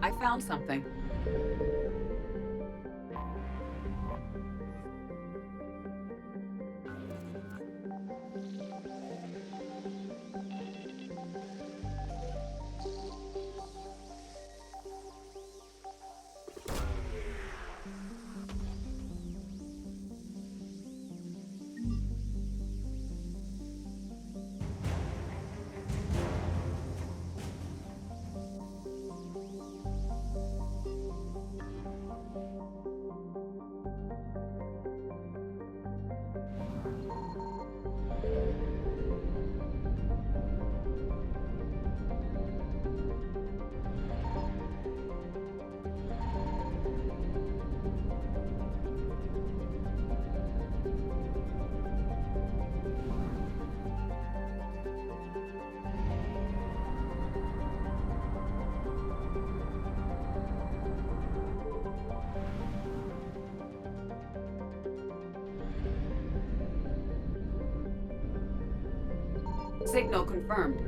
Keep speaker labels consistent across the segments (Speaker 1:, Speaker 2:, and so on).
Speaker 1: I found something. Signal confirmed.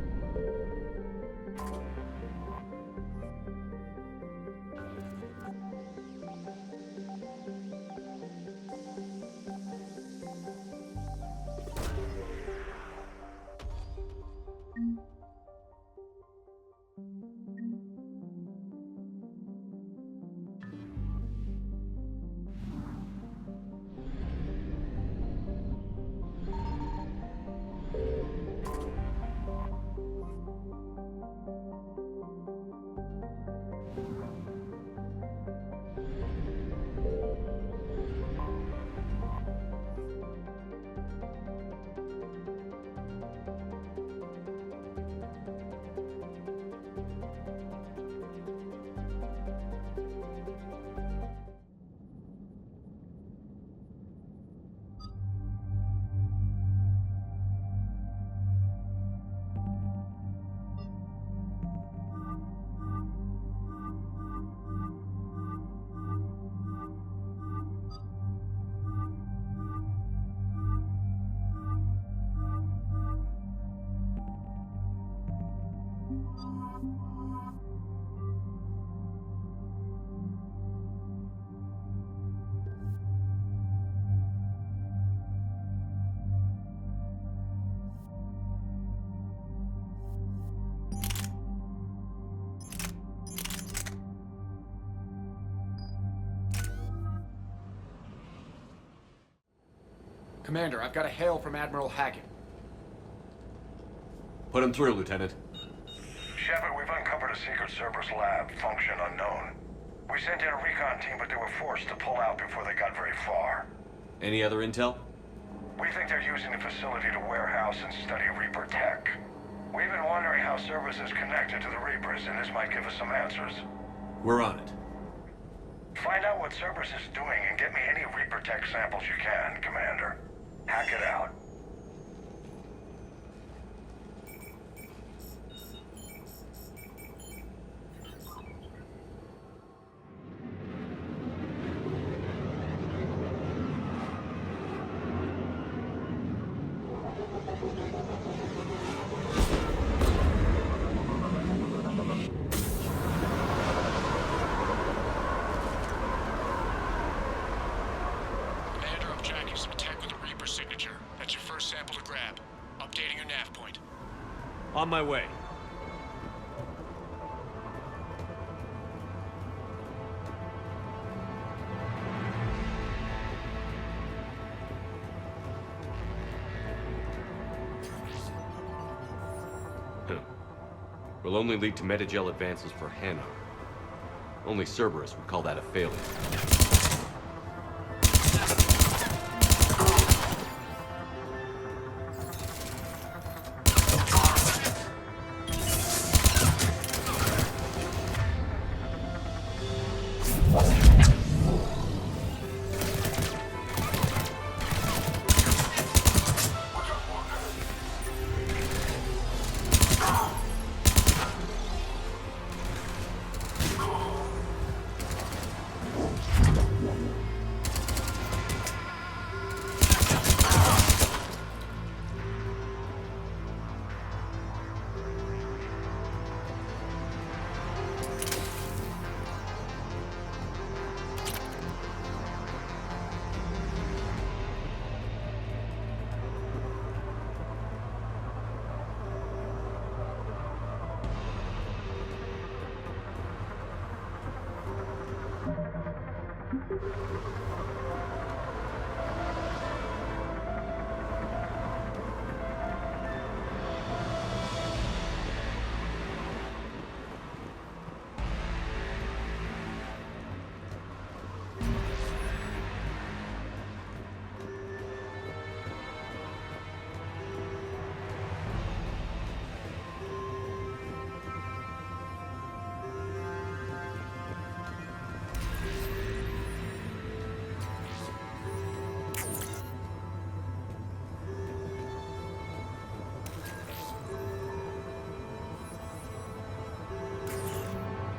Speaker 2: Commander, I've got a hail from Admiral Hackett.
Speaker 3: Put him through, Lieutenant.
Speaker 4: Shepard, we've uncovered a secret Cerberus lab, function unknown. We sent in a recon team, but they were forced to pull out before they got very far.
Speaker 3: Any other intel?
Speaker 4: We think they're using the facility to warehouse and study Reaper tech. We've been wondering how Cerberus is connected to the Reapers, and this might give us some answers.
Speaker 3: We're on it.
Speaker 4: Find out what Cerberus is doing and get me any Reaper tech samples you can, Commander. Hack it out.
Speaker 3: On my way. Will only lead to metagel advances for Hannah. Only Cerberus would call that a failure.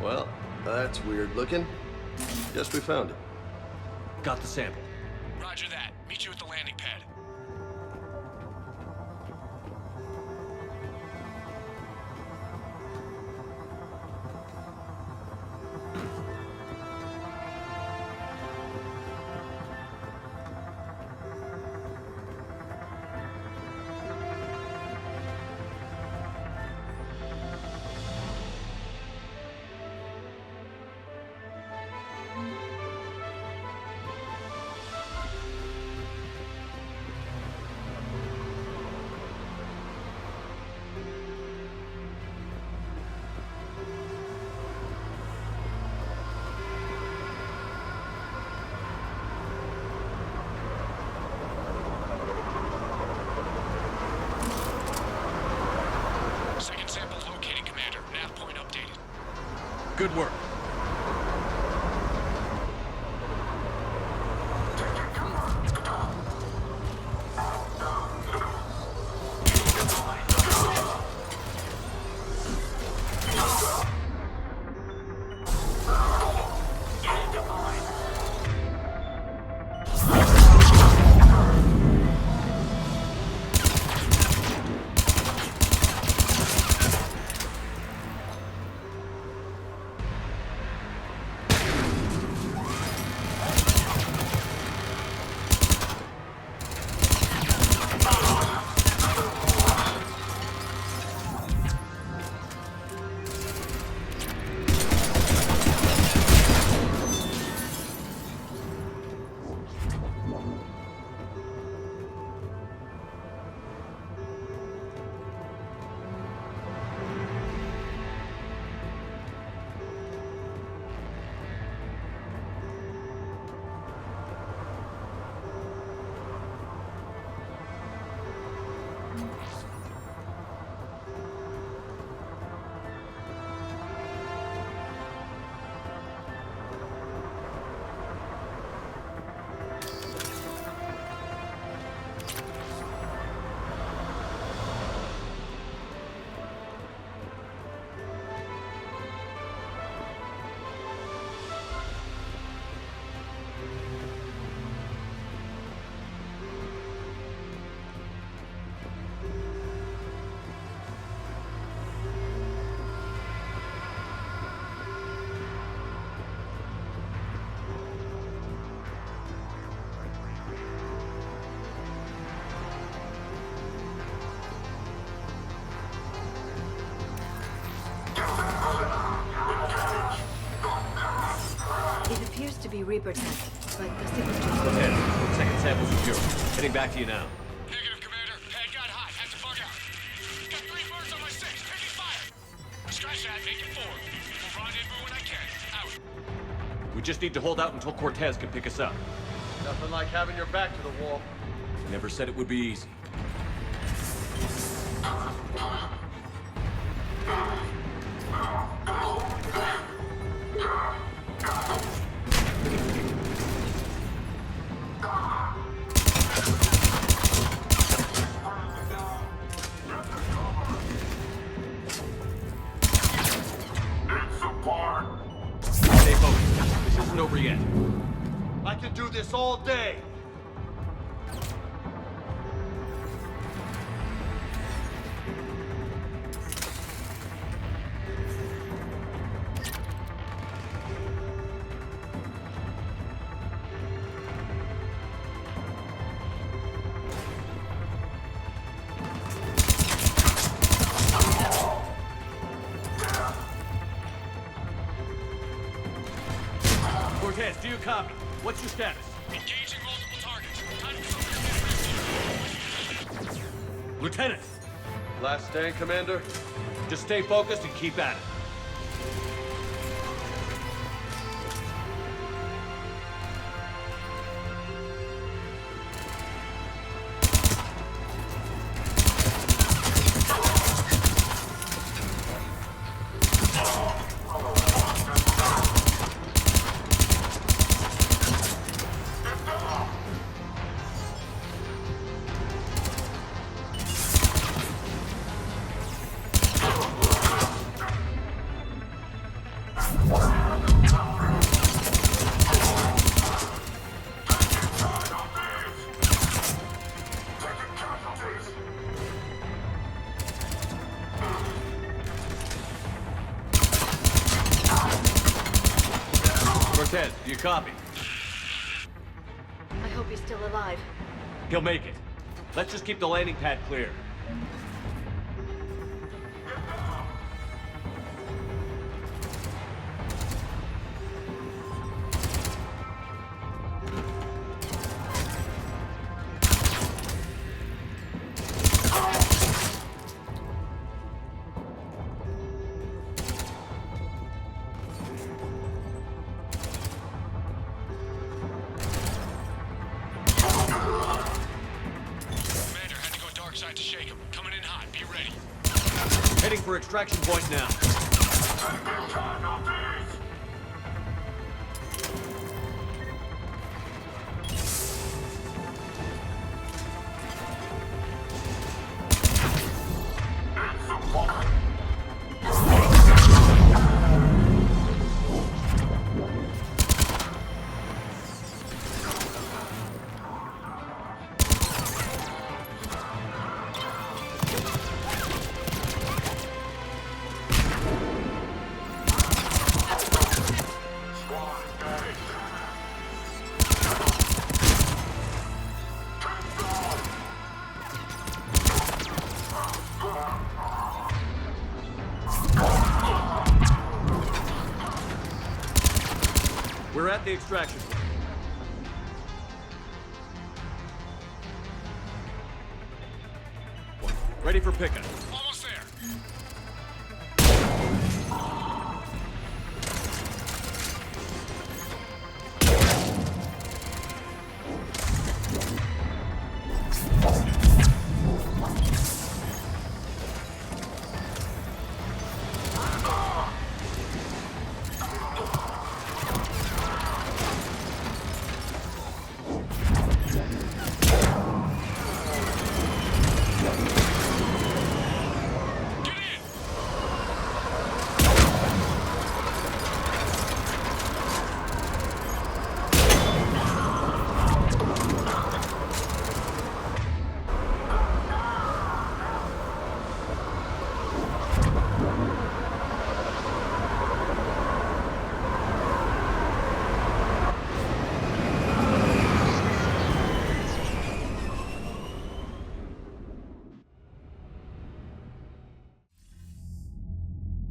Speaker 5: Well, that's weird looking. Guess we found it.
Speaker 3: Got the sample.
Speaker 2: Roger that. Meet you at the landing pad. Second sample located, Commander. Nav point updated.
Speaker 3: Good work.
Speaker 6: To be Reaper tech, but the signature's
Speaker 3: Lieutenant, second sample secure. Heading back to you now.
Speaker 2: Negative, Commander. Pad got hot. Had to bug out. Got 3 birds on my 6. Taking fire. Scratch that. Make it 4. We'll rendezvous when I can. Out.
Speaker 3: We just need to hold out until Cortez can pick us up.
Speaker 5: Nothing like having your back to the wall.
Speaker 3: Never said it would be easy. Stay focused. This isn't over yet.
Speaker 5: I can do this all day.
Speaker 3: Cortez, do you copy? What's your status?
Speaker 2: Engaging multiple targets. Time to go.
Speaker 3: Lieutenant! Last stand, Commander. Just stay focused and keep at it. Cortez, do you copy?
Speaker 6: I hope he's still alive.
Speaker 3: He'll make it. Let's just keep the landing pad clear.
Speaker 2: Commander, had to go dark side to shake him. Coming in hot. Be ready.
Speaker 3: Heading for extraction point now. We're at the extraction point. Ready for pickup.
Speaker 2: Almost there. Get in!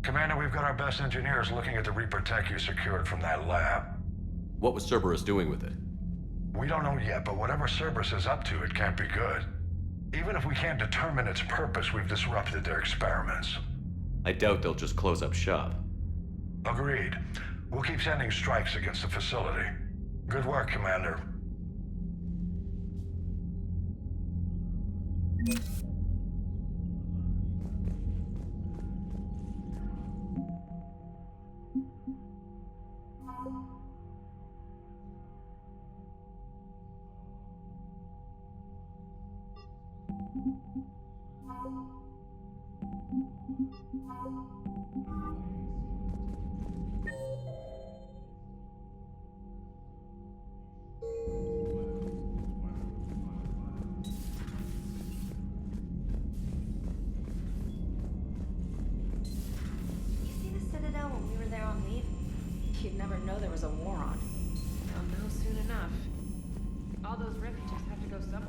Speaker 4: Commander, we've got our best engineers looking at the Reaper tech you secured from that lab.
Speaker 3: What was Cerberus doing with it?
Speaker 4: We don't know yet, but whatever Cerberus is up to, it can't be good. Even if we can't determine its purpose, we've disrupted their experiments.
Speaker 3: I doubt they'll just close up shop.
Speaker 4: Agreed. We'll keep sending strikes against the facility. Good work, Commander.
Speaker 6: You see the Citadel when we were there on leave? You'd never know there was a war on.
Speaker 7: I'll know soon enough. All those refugees have to go somewhere.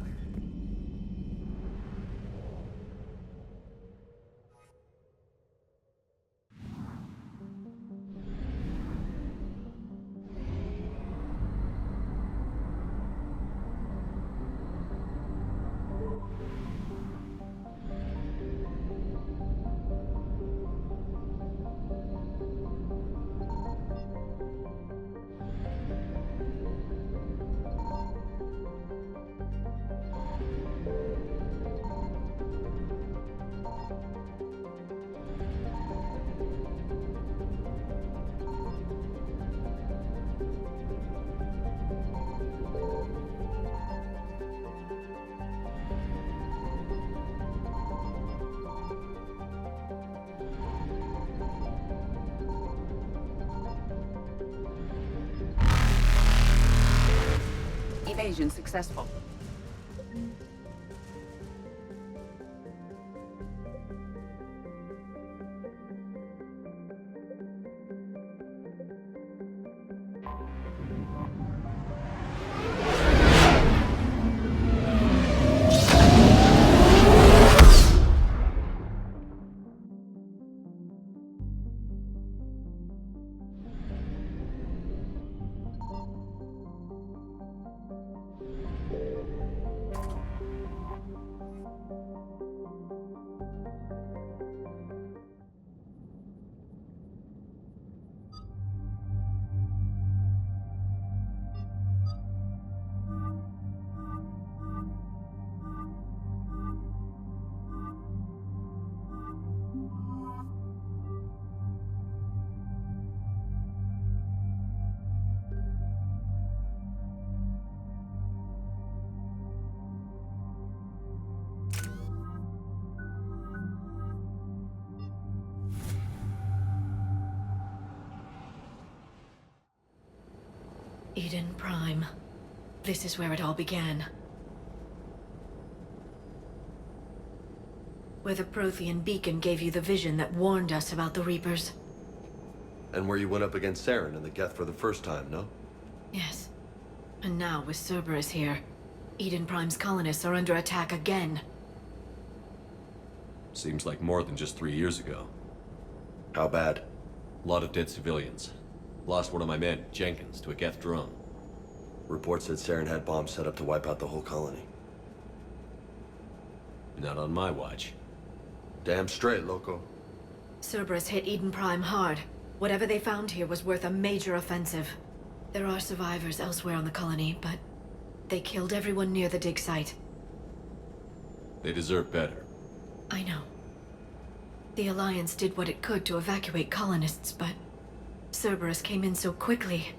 Speaker 1: Invasion successful.
Speaker 6: Eden Prime. This is where it all began. Where the Prothean beacon gave you the vision that warned us about the Reapers.
Speaker 5: And where you went up against Saren and the Geth for the first time, no?
Speaker 6: Yes. And now, with Cerberus here, Eden Prime's colonists are under attack again.
Speaker 3: Seems like more than just 3 years ago.
Speaker 5: How bad?
Speaker 3: A lot of dead civilians. Lost one of my men, Jenkins, to a Geth drone.
Speaker 5: Reports said Saren had bombs set up to wipe out the whole colony.
Speaker 3: Not on my watch.
Speaker 5: Damn straight, loco.
Speaker 6: Cerberus hit Eden Prime hard. Whatever they found here was worth a major offensive. There are survivors elsewhere on the colony, but they killed everyone near the dig site.
Speaker 3: They deserve better.
Speaker 6: I know. The Alliance did what it could to evacuate colonists, but Cerberus came in so quickly.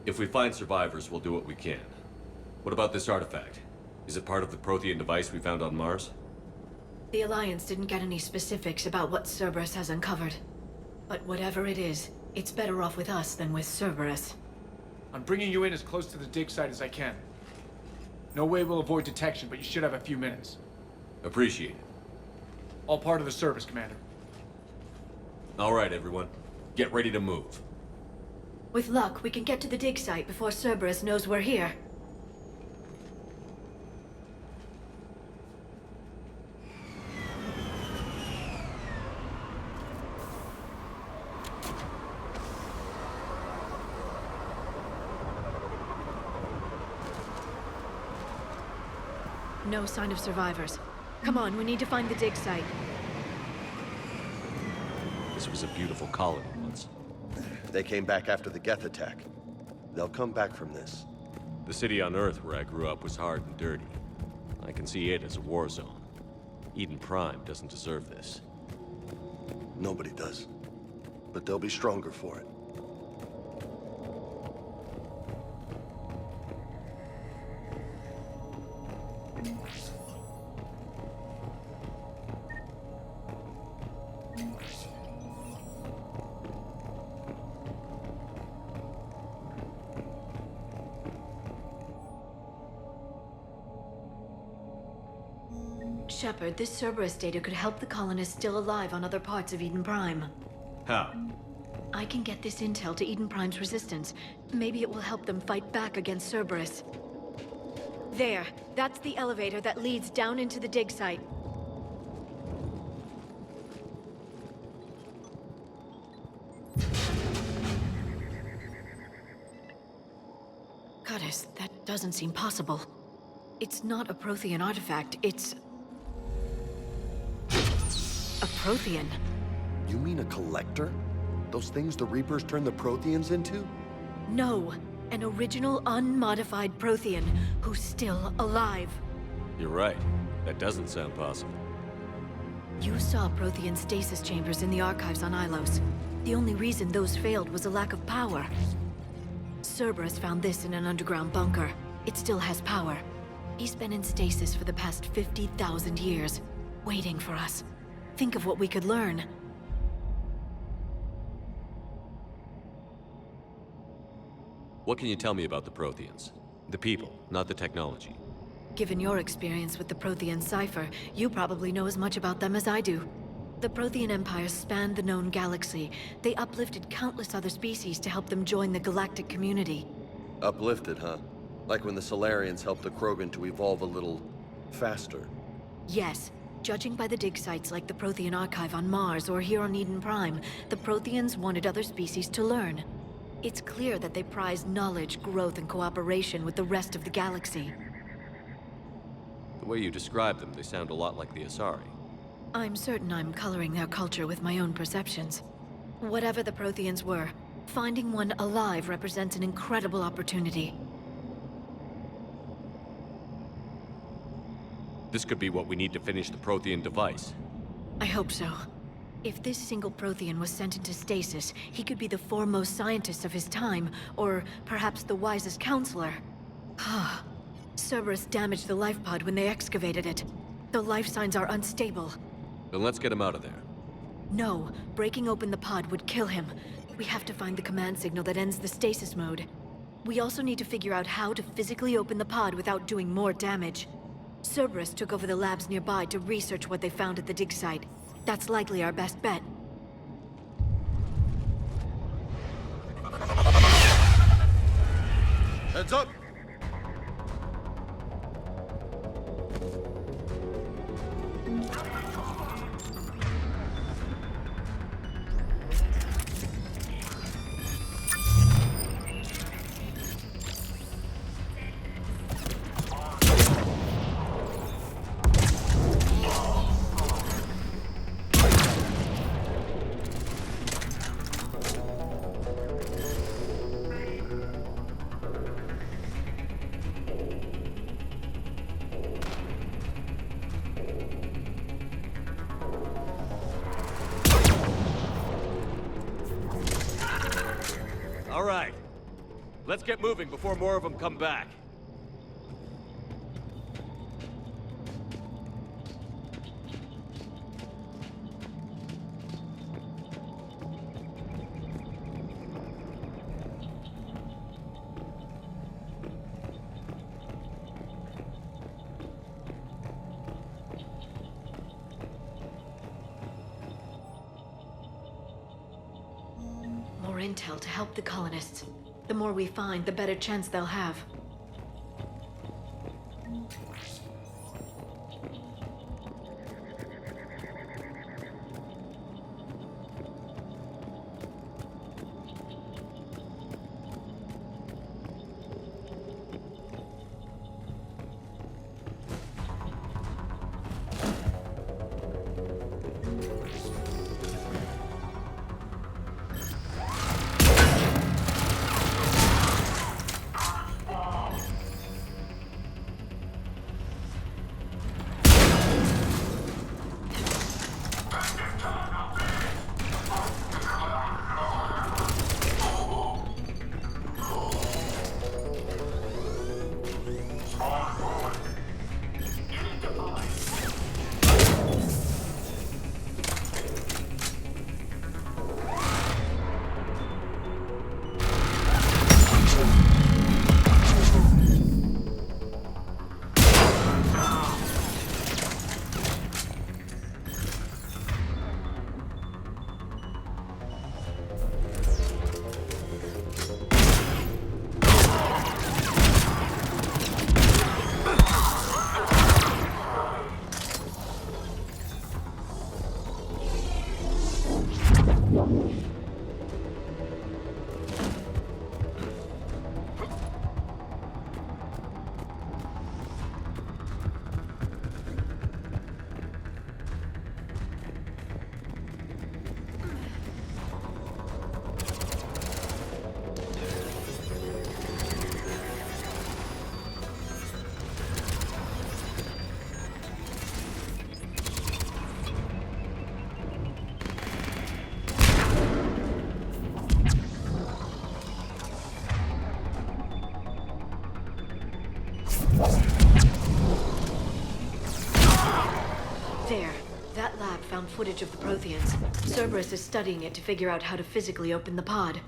Speaker 3: If we find survivors, we'll do what we can. What about this artifact? Is it part of the Prothean device we found on Mars?
Speaker 6: The Alliance didn't get any specifics about what Cerberus has uncovered. But whatever it is, it's better off with us than with Cerberus.
Speaker 2: I'm bringing you in as close to the dig site as I can. No way we'll avoid detection, but you should have a few minutes.
Speaker 3: Appreciate it.
Speaker 2: All part of the service, Commander.
Speaker 3: All right, everyone. Get ready to move.
Speaker 6: With luck, we can get to the dig site before Cerberus knows we're here. No sign of survivors. Come on, we need to find the dig site.
Speaker 3: This was a beautiful colony once.
Speaker 5: They came back after the Geth attack. They'll come back from this.
Speaker 3: The city on Earth where I grew up was hard and dirty. I can see it as a war zone. Eden Prime doesn't deserve this.
Speaker 5: Nobody does. But they'll be stronger for it.
Speaker 6: Shepard, this Cerberus data could help the colonists still alive on other parts of Eden Prime.
Speaker 3: How?
Speaker 6: I can get this intel to Eden Prime's resistance. Maybe it will help them fight back against Cerberus. There. That's the elevator that leads down into the dig site. Goddess, that doesn't seem possible. It's not a Prothean artifact, it's a Prothean.
Speaker 5: You mean a collector? Those things the Reapers turned the Protheans into?
Speaker 6: No, an original unmodified Prothean who's still alive.
Speaker 3: You're right. That doesn't sound possible.
Speaker 6: You saw Prothean stasis chambers in the archives on Ilos. The only reason those failed was a lack of power. Cerberus found this in an underground bunker. It still has power. He's been in stasis for the past 50,000 years, waiting for us. Think of what we could learn.
Speaker 3: What can you tell me about the Protheans? The people, not the technology.
Speaker 6: Given your experience with the Prothean cipher, you probably know as much about them as I do. The Prothean Empire spanned the known galaxy. They uplifted countless other species to help them join the galactic community.
Speaker 5: Uplifted, huh? Like when the Solarians helped the Krogan to evolve a little faster.
Speaker 6: Yes. Judging by the dig sites like the Prothean Archive on Mars or here on Eden Prime, the Protheans wanted other species to learn. It's clear that they prize knowledge, growth, and cooperation with the rest of the galaxy.
Speaker 3: The way you describe them, they sound a lot like the Asari.
Speaker 6: I'm certain I'm coloring their culture with my own perceptions. Whatever the Protheans were, finding one alive represents an incredible opportunity.
Speaker 3: This could be what we need to finish the Prothean device.
Speaker 6: I hope so. If this single Prothean was sent into stasis, he could be the foremost scientist of his time, or perhaps the wisest counselor. Cerberus damaged the life pod when they excavated it. The life signs are unstable.
Speaker 3: Then let's get him out of there.
Speaker 6: No, breaking open the pod would kill him. We have to find the command signal that ends the stasis mode. We also need to figure out how to physically open the pod without doing more damage. Cerberus took over the labs nearby to research what they found at the dig site. That's likely our best bet.
Speaker 5: Heads up!
Speaker 3: All right. Let's get moving before more of them come back.
Speaker 6: More intel to help the colonists. The more we find, the better chance they'll have. There. That lab found footage of the Protheans. Cerberus is studying it to figure out how to physically open the pod.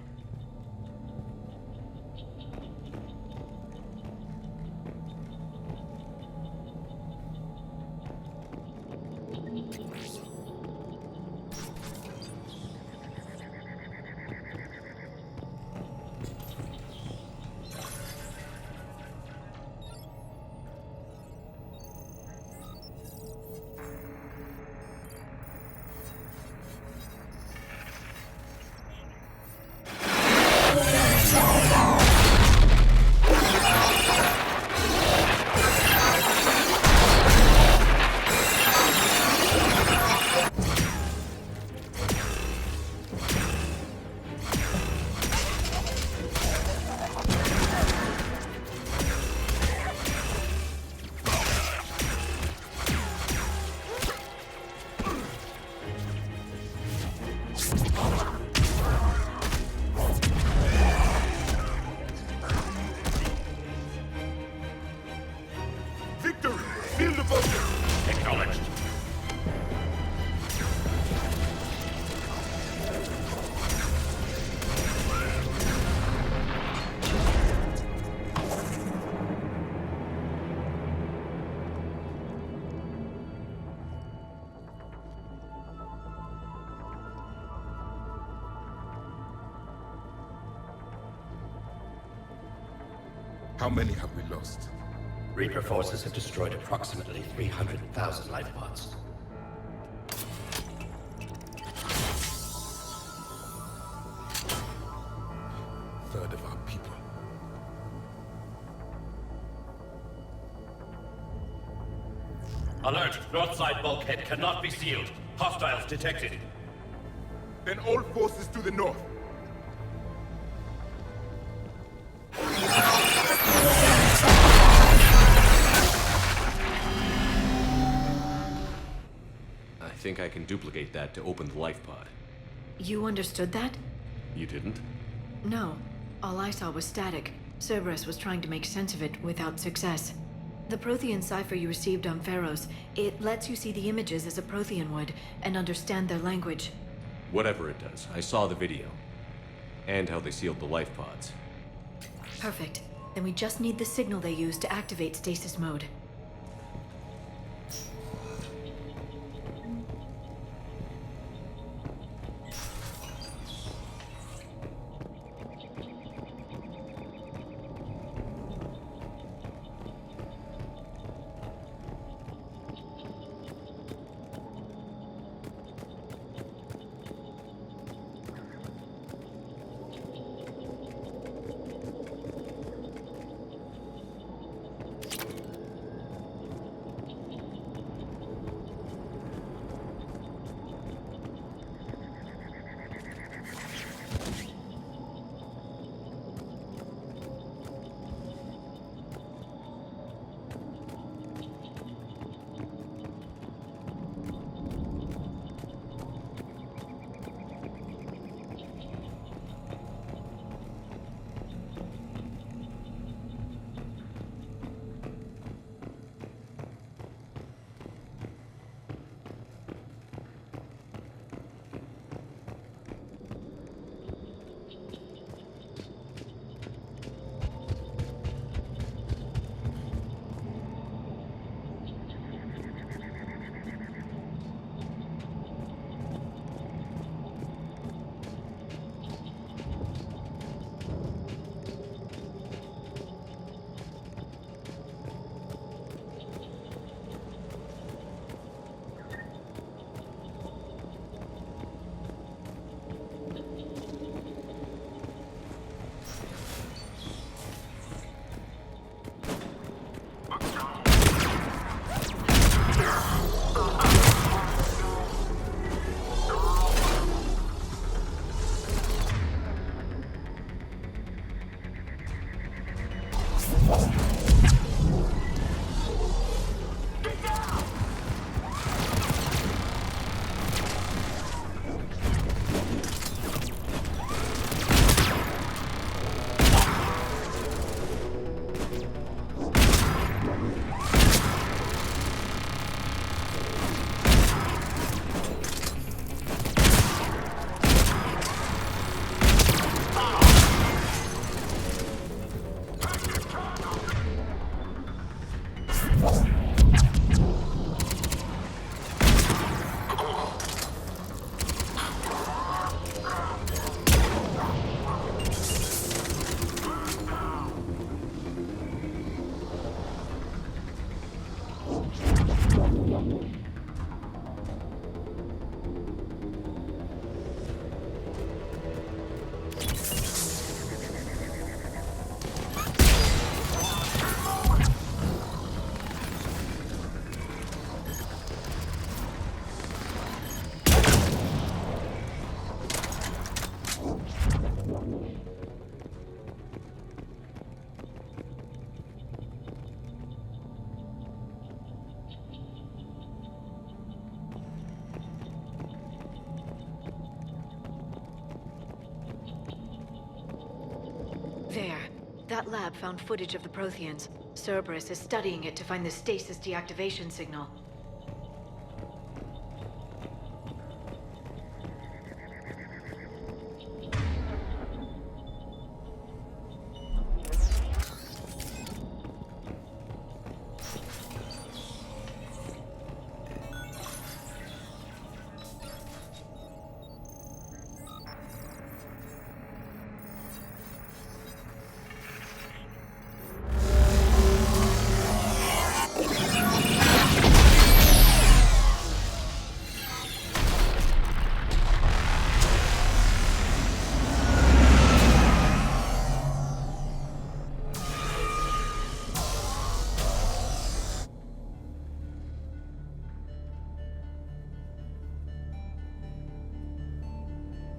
Speaker 8: How many have we lost?
Speaker 9: Reaper forces have destroyed approximately 300,000 life pods.
Speaker 8: Third of our people.
Speaker 9: Alert! North side bulkhead cannot be sealed. Hostiles detected.
Speaker 8: Then all forces to the north.
Speaker 3: I think I can duplicate that to open the life pod.
Speaker 6: You understood that?
Speaker 3: You didn't?
Speaker 6: No. All I saw was static. Cerberus was trying to make sense of it without success. The Prothean cipher you received on Pharaohs, it lets you see the images as a Prothean would, and understand their language.
Speaker 3: Whatever it does, I saw the video. And how they sealed the life pods.
Speaker 6: Perfect. Then we just need the signal they used to activate stasis mode. There. That lab found footage of the Protheans. Cerberus is studying it to find the stasis deactivation signal.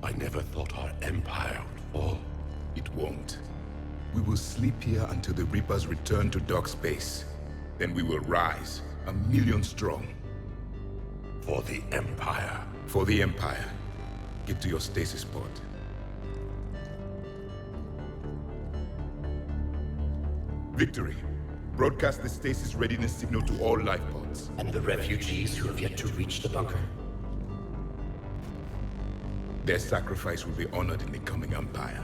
Speaker 8: I never thought our empire would fall. It won't. We will sleep here until the Reapers return to dark space. Then we will rise, 1,000,000 strong.
Speaker 9: For the Empire.
Speaker 8: For the Empire. Get to your stasis pod. Victory. Broadcast the stasis readiness signal to all life pods.
Speaker 9: And the refugees who have yet to reach the bunker.
Speaker 8: Their sacrifice will be honored in the coming Empire.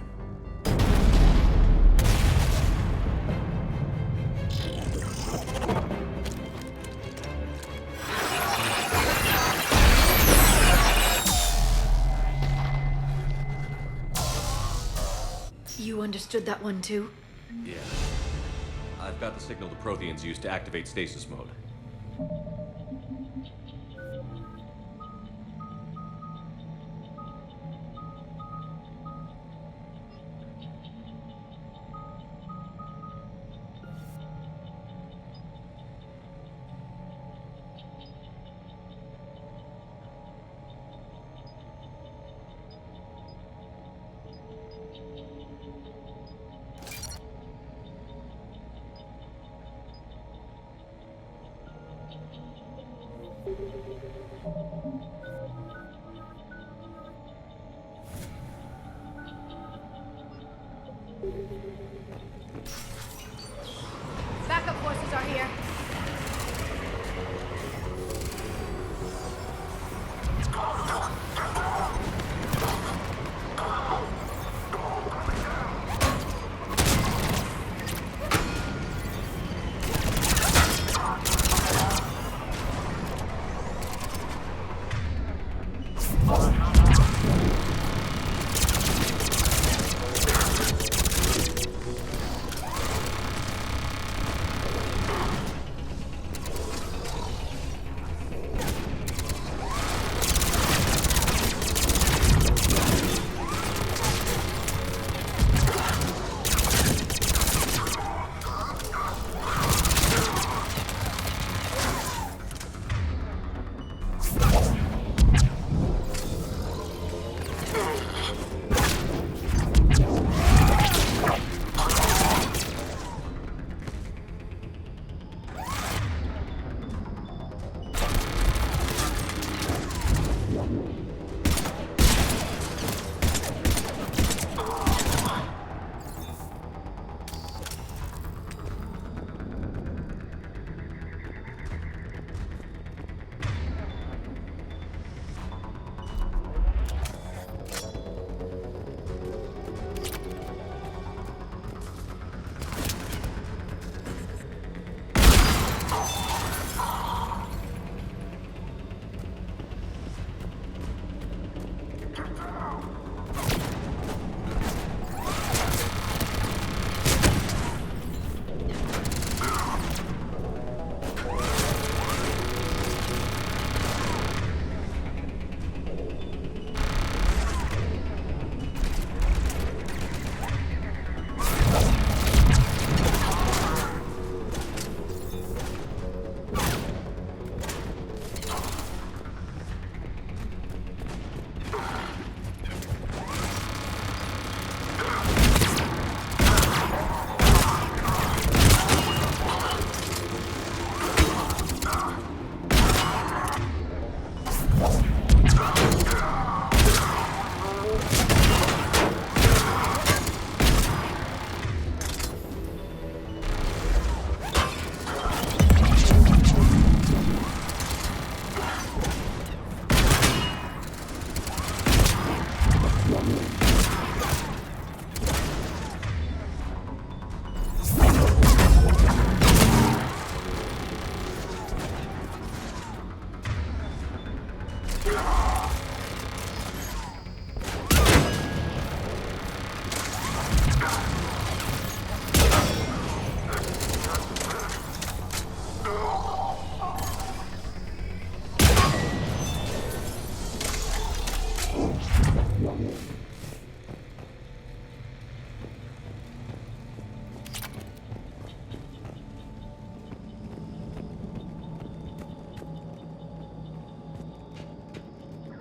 Speaker 6: You understood that one too?
Speaker 3: Yeah. I've got the signal the Protheans used to activate stasis mode.
Speaker 6: Backup forces are here.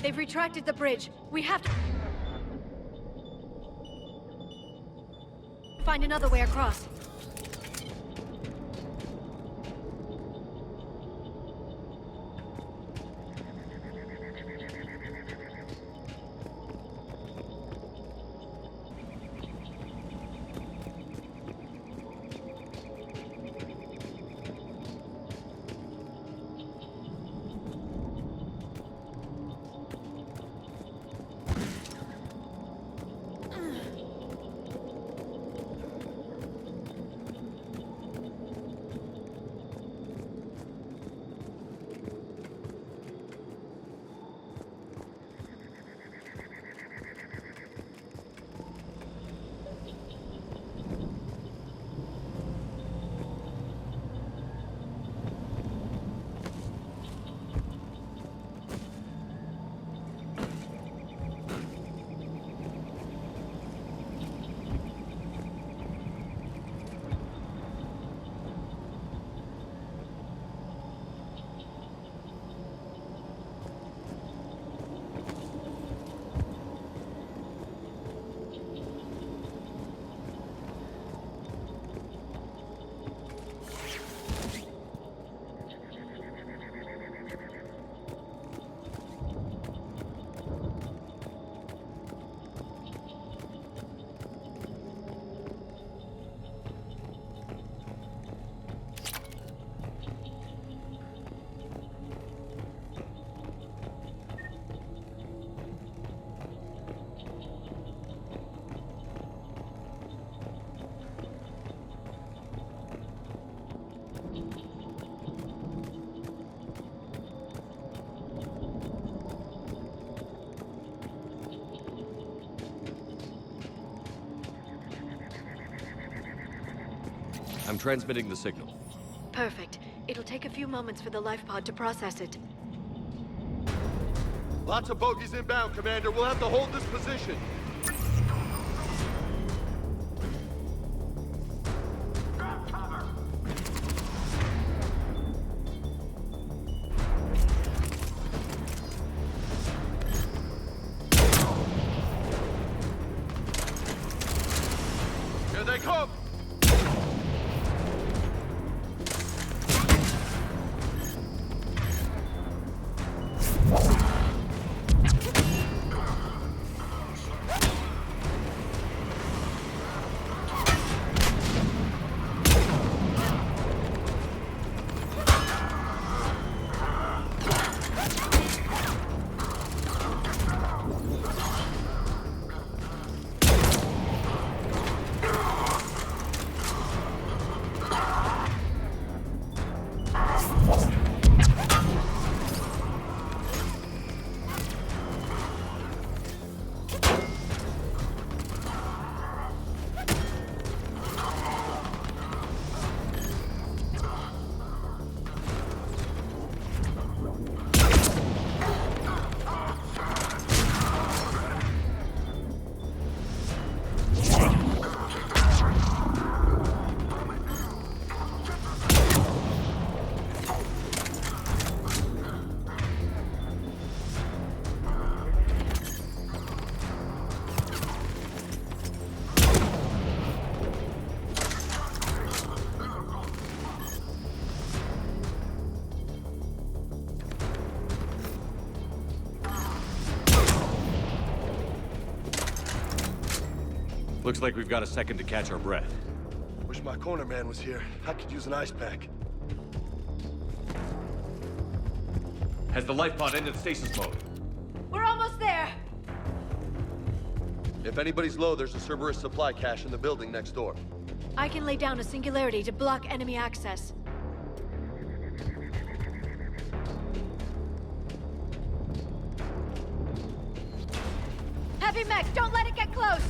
Speaker 6: They've retracted the bridge. We have to... find another way across.
Speaker 3: I'm transmitting the signal.
Speaker 6: Perfect. It'll take a few moments for the life pod to process it.
Speaker 5: Lots of bogies inbound, Commander. We'll have to hold this position. Here they come!
Speaker 3: Looks like we've got a second to catch our breath.
Speaker 5: Wish my corner man was here. I could use an ice pack.
Speaker 3: Has the life pod ended stasis mode?
Speaker 6: We're almost there!
Speaker 5: If anybody's low, there's a Cerberus supply cache in the building next door.
Speaker 6: I can lay down a singularity to block enemy access. Heavy mech, don't let it get close!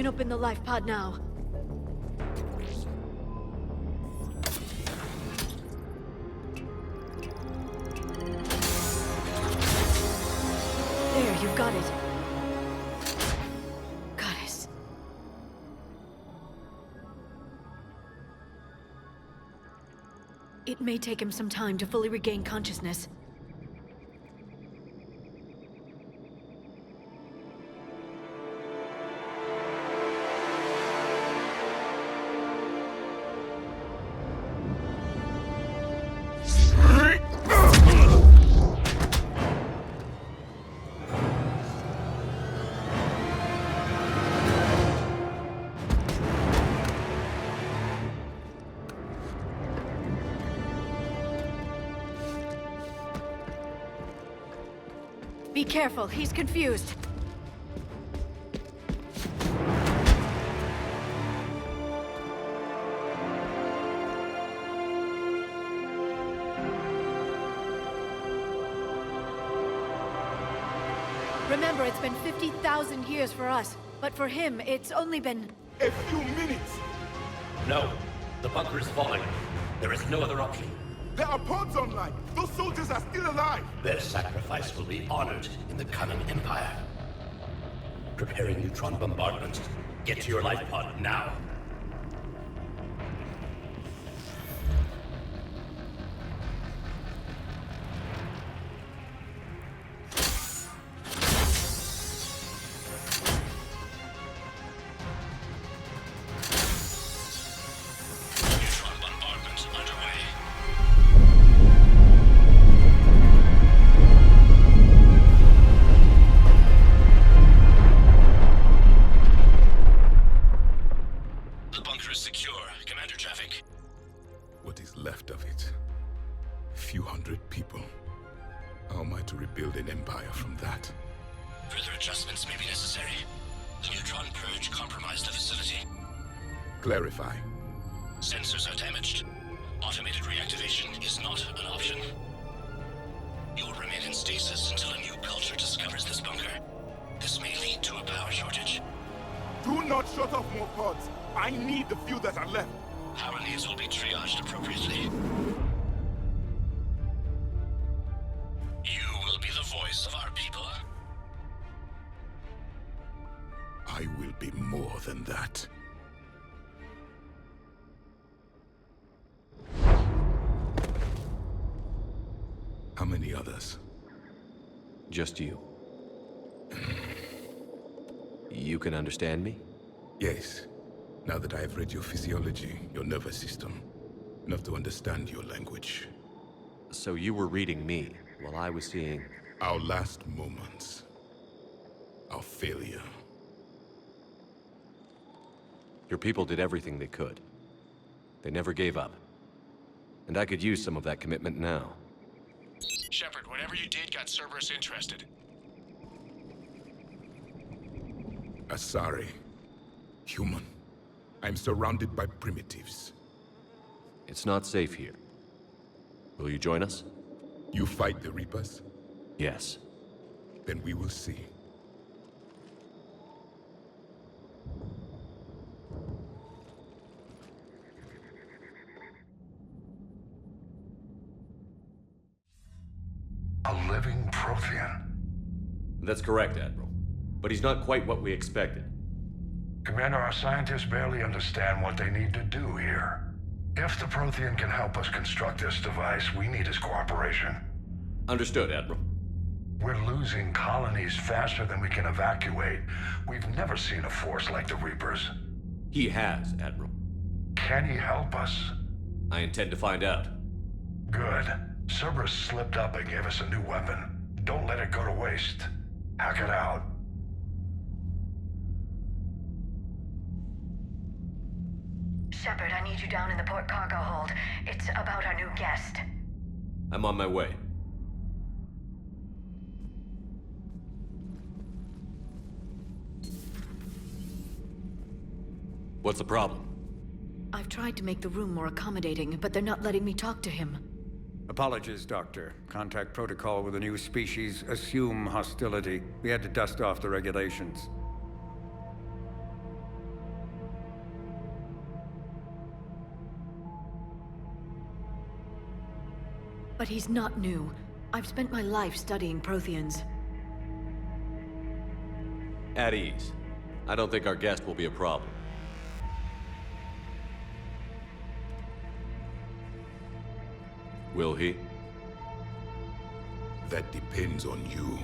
Speaker 6: can open the life pod now. There, you've got it. Goddess. It may take him some time to fully regain consciousness. Be careful, he's confused. Remember, it's been 50,000 years for us, but for him, it's only been...
Speaker 8: A few minutes!
Speaker 9: No. The bunker is falling. There is no other option.
Speaker 8: There are pods online! Those soldiers are still alive!
Speaker 9: Their sacrifice will be honored in the coming Empire. Preparing neutron bombardment. Get to your life pod now.
Speaker 2: Neutron bombardment underway. The bunker is secure. Commander traffic.
Speaker 8: What is left of it? A few hundred people. How am I to rebuild an empire from that?
Speaker 2: Further adjustments may be necessary. The neutron purge compromised the facility.
Speaker 8: Clarify.
Speaker 2: Sensors are damaged. Automated reactivation is not an option. You will remain in stasis until a new culture discovers this bunker. This may lead to a power shortage.
Speaker 8: Do not shut off more pods! I need the few that are left!
Speaker 2: Power needs will be triaged appropriately. You will be the voice of our people.
Speaker 8: I will be more than that. How many others?
Speaker 3: Just you. You can understand me?
Speaker 8: Yes. Now that I have read your physiology, your nervous system, enough to understand your language.
Speaker 3: So you were reading me, while I was seeing...
Speaker 8: Our last moments. Our failure.
Speaker 3: Your people did everything they could. They never gave up. And I could use some of that commitment now.
Speaker 2: Shepard, whatever you did got Cerberus interested.
Speaker 8: Asari. Human. I'm surrounded by primitives.
Speaker 3: It's not safe here. Will you join us?
Speaker 8: You fight the Reapers?
Speaker 3: Yes.
Speaker 8: Then we will see.
Speaker 4: A living Prothean.
Speaker 3: That's correct, Admiral. But he's not quite what we expected.
Speaker 4: Commander, our scientists barely understand what they need to do here. If the Prothean can help us construct this device, we need his cooperation.
Speaker 3: Understood, Admiral.
Speaker 4: We're losing colonies faster than we can evacuate. We've never seen a force like the Reapers.
Speaker 3: He has, Admiral.
Speaker 4: Can he help us?
Speaker 3: I intend to find out.
Speaker 4: Good. Cerberus slipped up and gave us a new weapon. Don't let it go to waste. Hack it out.
Speaker 6: Shepard, I need you down in the port cargo hold. It's about our new guest.
Speaker 3: I'm on my way. What's the problem?
Speaker 6: I've tried to make the room more accommodating, but they're not letting me talk to him.
Speaker 10: Apologies, Doctor. Contact protocol with a new species. Assume hostility. We had to dust off the regulations.
Speaker 6: But he's not new. I've spent my life studying Protheans.
Speaker 3: At ease. I don't think our guest will be a problem. Will he?
Speaker 8: That depends on you.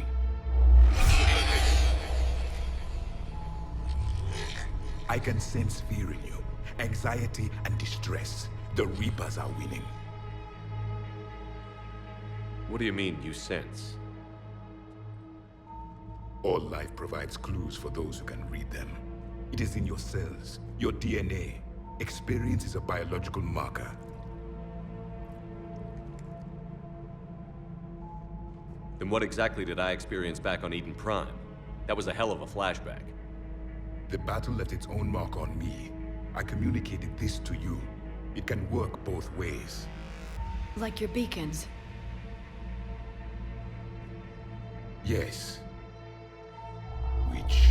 Speaker 8: I can sense fear in you, anxiety and distress. The Reapers are winning.
Speaker 3: What do you mean, you sense?
Speaker 8: All life provides clues for those who can read them. It is in your cells, your DNA. Experience is a biological marker.
Speaker 3: Then what exactly did I experience back on Eden Prime? That was a hell of a flashback.
Speaker 8: The battle left its own mark on me. I communicated this to you. It can work both ways.
Speaker 6: Like your beacons.
Speaker 8: Yes. Which...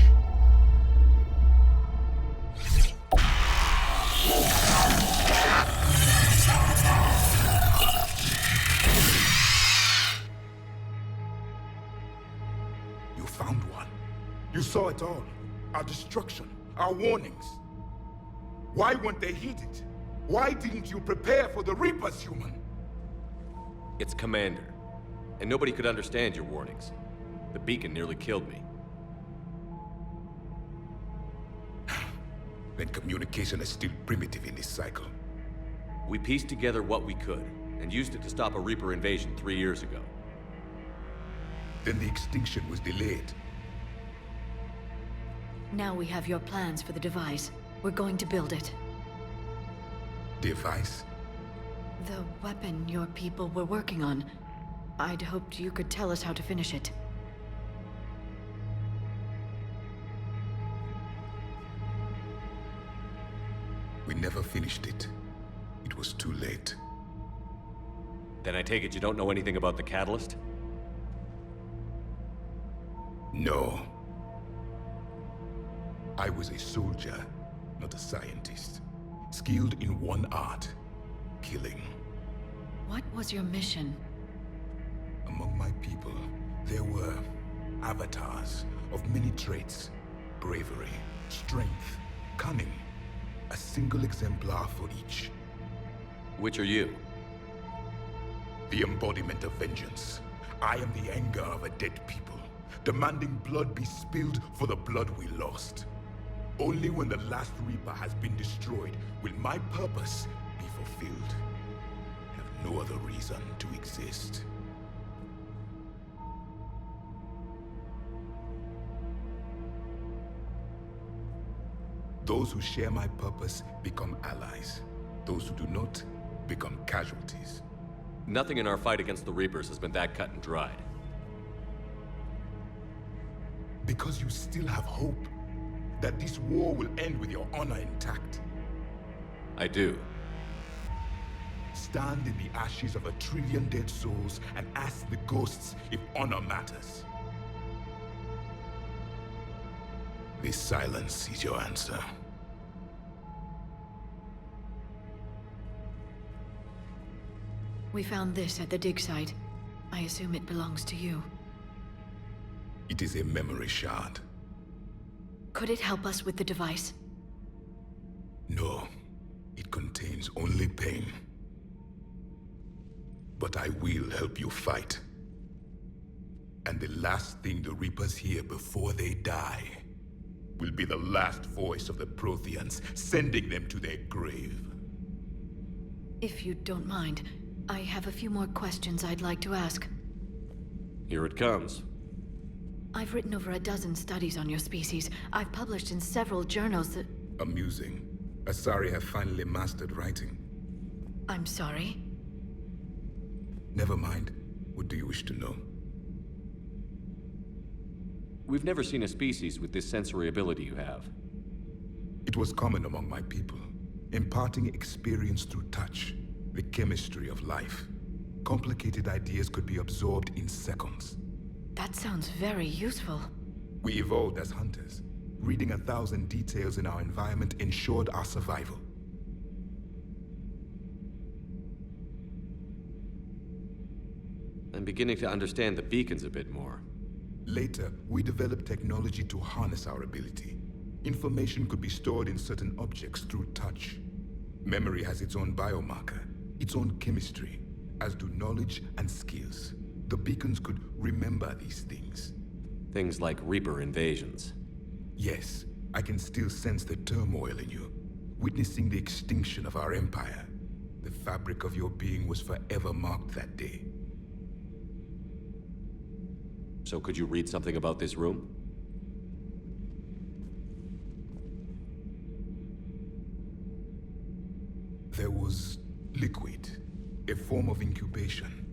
Speaker 8: You found one. You saw it all. Our destruction, our warnings. Why weren't they heeded? Why didn't you prepare for the Reapers, human?
Speaker 3: It's Commander. And nobody could understand your warnings. The beacon nearly killed me.
Speaker 8: Then communication is still primitive in this cycle.
Speaker 3: We pieced together what we could, and used it to stop a Reaper invasion 3 years ago.
Speaker 8: Then the extinction was delayed.
Speaker 6: Now we have your plans for the device. We're going to build it.
Speaker 8: Device?
Speaker 6: The weapon your people were working on. I'd hoped you could tell us how to finish it.
Speaker 8: We never finished it. It was too late.
Speaker 3: Then I take it you don't know anything about the catalyst?
Speaker 8: No. I was a soldier, not a scientist. Skilled in one art, killing.
Speaker 6: What was your mission?
Speaker 8: Among my people, there were avatars of many traits. Bravery, strength, cunning. A single exemplar for each.
Speaker 3: Which are you?
Speaker 8: The embodiment of vengeance. I am the anger of a dead people, demanding blood be spilled for the blood we lost. Only when the last Reaper has been destroyed will my purpose be fulfilled. I have no other reason to exist. Those who share my purpose become allies. Those who do not become casualties.
Speaker 3: Nothing in our fight against the Reapers has been that cut and dried.
Speaker 8: Because you still have hope that this war will end with your honor intact.
Speaker 3: I do.
Speaker 8: Stand in the ashes of 1 trillion dead souls and ask the ghosts if honor matters. This silence is your answer.
Speaker 6: We found this at the dig site. I assume it belongs to you.
Speaker 8: It is a memory shard.
Speaker 6: Could it help us with the device?
Speaker 8: No, it contains only pain. But I will help you fight. And the last thing the Reapers hear before they die will be the last voice of the Protheans, sending them to their grave.
Speaker 6: If you don't mind, I have a few more questions I'd like to ask.
Speaker 3: Here it comes.
Speaker 6: I've written over a dozen studies on your species. I've published in several journals that...
Speaker 8: Amusing. Asari have finally mastered writing.
Speaker 6: I'm sorry?
Speaker 8: Never mind. What do you wish to know?
Speaker 3: We've never seen a species with this sensory ability you have.
Speaker 8: It was common among my people, imparting experience through touch, the chemistry of life. Complicated ideas could be absorbed in seconds.
Speaker 6: That sounds very useful.
Speaker 8: We evolved as hunters. Reading 1,000 details in our environment ensured our survival.
Speaker 3: I'm beginning to understand the beacons a bit more.
Speaker 8: Later, we developed technology to harness our ability. Information could be stored in certain objects through touch. Memory has its own biomarker, its own chemistry, as do knowledge and skills. The beacons could remember these things.
Speaker 3: Things like Reaper invasions.
Speaker 8: Yes, I can still sense the turmoil in you, witnessing the extinction of our empire. The fabric of your being was forever marked that day.
Speaker 3: So could you read something about this room?
Speaker 8: There was liquid, a form of incubation.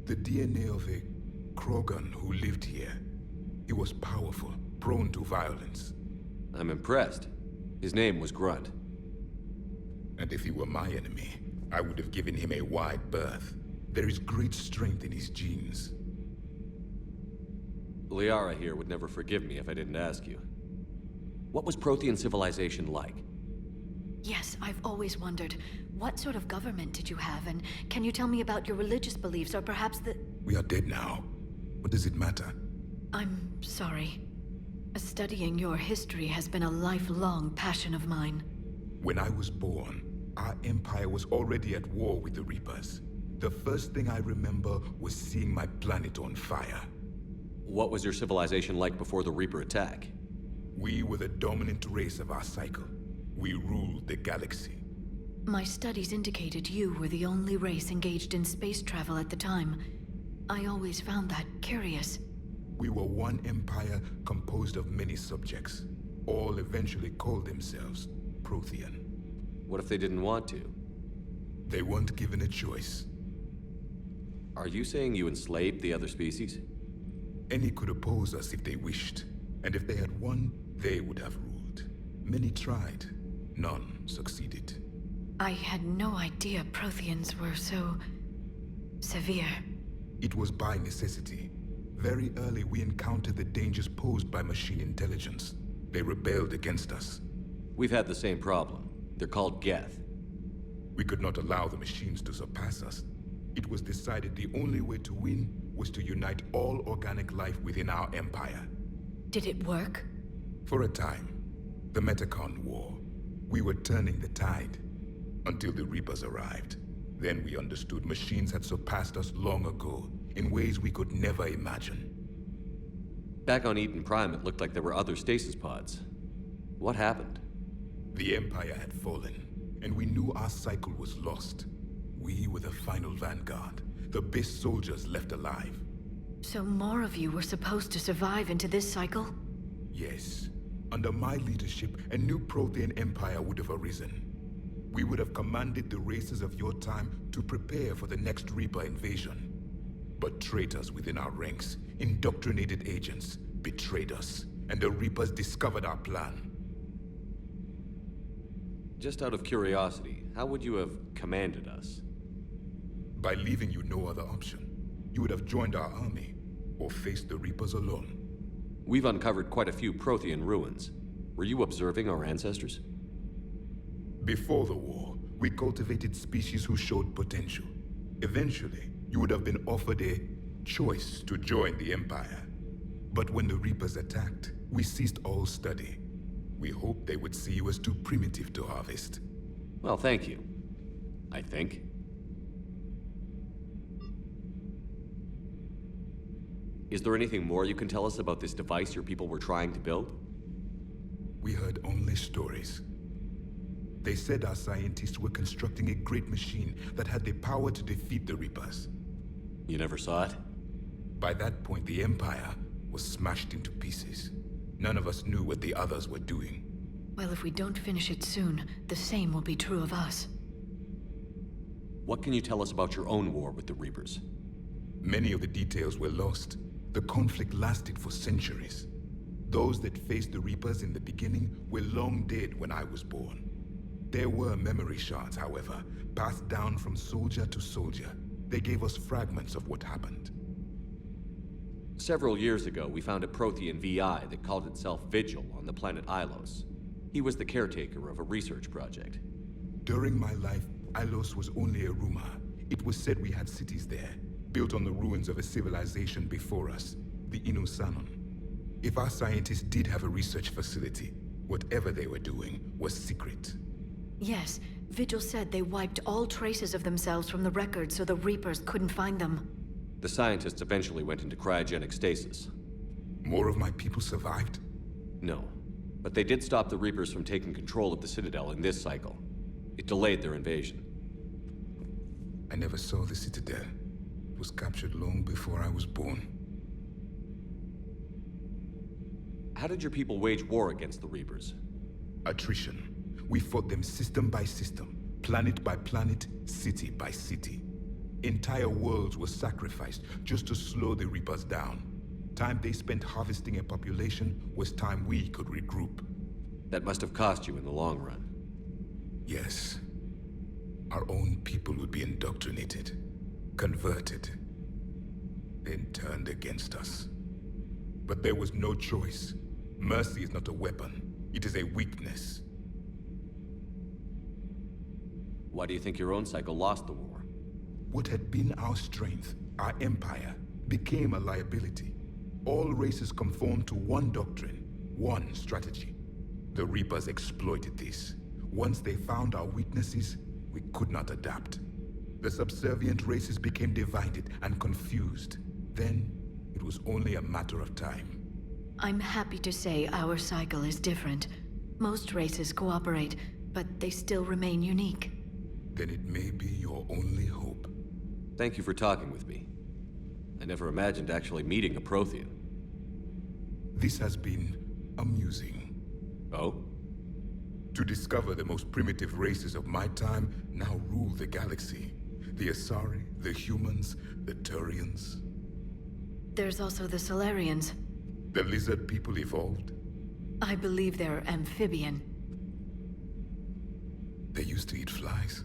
Speaker 8: The DNA of a Krogan who lived here. He was powerful, prone to violence.
Speaker 3: I'm impressed. His name was Grunt.
Speaker 8: And if he were my enemy, I would have given him a wide berth. There is great strength in his genes.
Speaker 3: Liara here would never forgive me if I didn't ask you. What was Prothean civilization like?
Speaker 6: Yes, I've always wondered, what sort of government did you have, and can you tell me about your religious beliefs, or perhaps the...
Speaker 8: We are dead now. What does it matter?
Speaker 6: I'm sorry. Studying your history has been a lifelong passion of mine.
Speaker 8: When I was born, our empire was already at war with the Reapers. The first thing I remember was seeing my planet on fire.
Speaker 3: What was your civilization like before the Reaper attack?
Speaker 8: We were the dominant race of our cycle. We ruled the galaxy.
Speaker 6: My studies indicated you were the only race engaged in space travel at the time. I always found that curious.
Speaker 8: We were one empire composed of many subjects. All eventually called themselves Prothean.
Speaker 3: What if they didn't want to?
Speaker 8: They weren't given a choice.
Speaker 3: Are you saying you enslaved the other species?
Speaker 8: Any could oppose us if they wished. And if they had won, they would have ruled. Many tried. None succeeded.
Speaker 6: I had no idea Protheans were so... severe.
Speaker 8: It was by necessity. Very early we encountered the dangers posed by machine intelligence. They rebelled against us.
Speaker 3: We've had the same problem. They're called Geth.
Speaker 8: We could not allow the machines to surpass us. It was decided the only way to win was to unite all organic life within our empire.
Speaker 6: Did it work?
Speaker 8: For a time. The Metacon War. We were turning the tide. Until the Reapers arrived. Then we understood machines had surpassed us long ago, in ways we could never imagine.
Speaker 3: Back on Eden Prime, it looked like there were other stasis pods. What happened?
Speaker 8: The Empire had fallen, and we knew our cycle was lost. We were the final vanguard, the best soldiers left alive.
Speaker 6: So more of you were supposed to survive into this cycle?
Speaker 8: Yes. Under my leadership, a new Prothean empire would have arisen. We would have commanded the races of your time to prepare for the next Reaper invasion. But traitors within our ranks, indoctrinated agents, betrayed us, and the Reapers discovered our plan.
Speaker 3: Just out of curiosity, how would you have commanded us?
Speaker 8: By leaving you no other option. You would have joined our army, or faced the Reapers alone.
Speaker 3: We've uncovered quite a few Prothean ruins. Were you observing our ancestors?
Speaker 8: Before the war, we cultivated species who showed potential. Eventually, you would have been offered a choice to join the Empire. But when the Reapers attacked, we ceased all study. We hoped they would see you as too primitive to harvest.
Speaker 3: Well, thank you. I think. Is there anything more you can tell us about this device your people were trying to build?
Speaker 8: We heard only stories. They said our scientists were constructing a great machine that had the power to defeat the Reapers.
Speaker 3: You never saw it?
Speaker 8: By that point, the Empire was smashed into pieces. None of us knew what the others were doing.
Speaker 6: Well, if we don't finish it soon, the same will be true of us.
Speaker 3: What can you tell us about your own war with the Reapers?
Speaker 8: Many of the details were lost. The conflict lasted for centuries. Those that faced the Reapers in the beginning were long dead when I was born. There were memory shards, however, passed down from soldier to soldier. They gave us fragments of what happened.
Speaker 3: Several years ago, we found a Prothean VI that called itself Vigil on the planet Ilos. He was the caretaker of a research project.
Speaker 8: During my life, Ilos was only a rumor. It was said we had cities there, built on the ruins of a civilization before us, the Inusanon. If our scientists did have a research facility, whatever they were doing was secret.
Speaker 6: Yes, Vigil said they wiped all traces of themselves from the records so the Reapers couldn't find them.
Speaker 3: The scientists eventually went into cryogenic stasis.
Speaker 8: More of my people survived?
Speaker 3: No, but they did stop the Reapers from taking control of the Citadel in this cycle. It delayed their invasion.
Speaker 8: I never saw the Citadel. It was captured long before I was born.
Speaker 3: How did your people wage war against the Reapers?
Speaker 8: Attrition. We fought them system by system, planet by planet, city by city. Entire worlds were sacrificed just to slow the Reapers down. Time they spent harvesting a population was time we could regroup.
Speaker 3: That must have cost you in the long run.
Speaker 8: Yes. Our own people would be indoctrinated, converted, then turned against us. But there was no choice. Mercy is not a weapon. It is a weakness.
Speaker 3: Why do you think your own cycle lost the war?
Speaker 8: What had been our strength, our empire, became a liability. All races conformed to one doctrine, one strategy. The Reapers exploited this. Once they found our weaknesses, we could not adapt. The subservient races became divided and confused. Then, it was only a matter of time.
Speaker 6: I'm happy to say our cycle is different. Most races cooperate, but they still remain unique.
Speaker 8: Then it may be your only hope.
Speaker 3: Thank you for talking with me. I never imagined actually meeting a Prothean.
Speaker 8: This has been amusing.
Speaker 3: Oh?
Speaker 8: To discover the most primitive races of my time now rule the galaxy. The Asari, the humans, the Turians.
Speaker 6: There's also the Solarians.
Speaker 8: The lizard people evolved.
Speaker 6: I believe they're amphibian.
Speaker 8: They used to eat flies.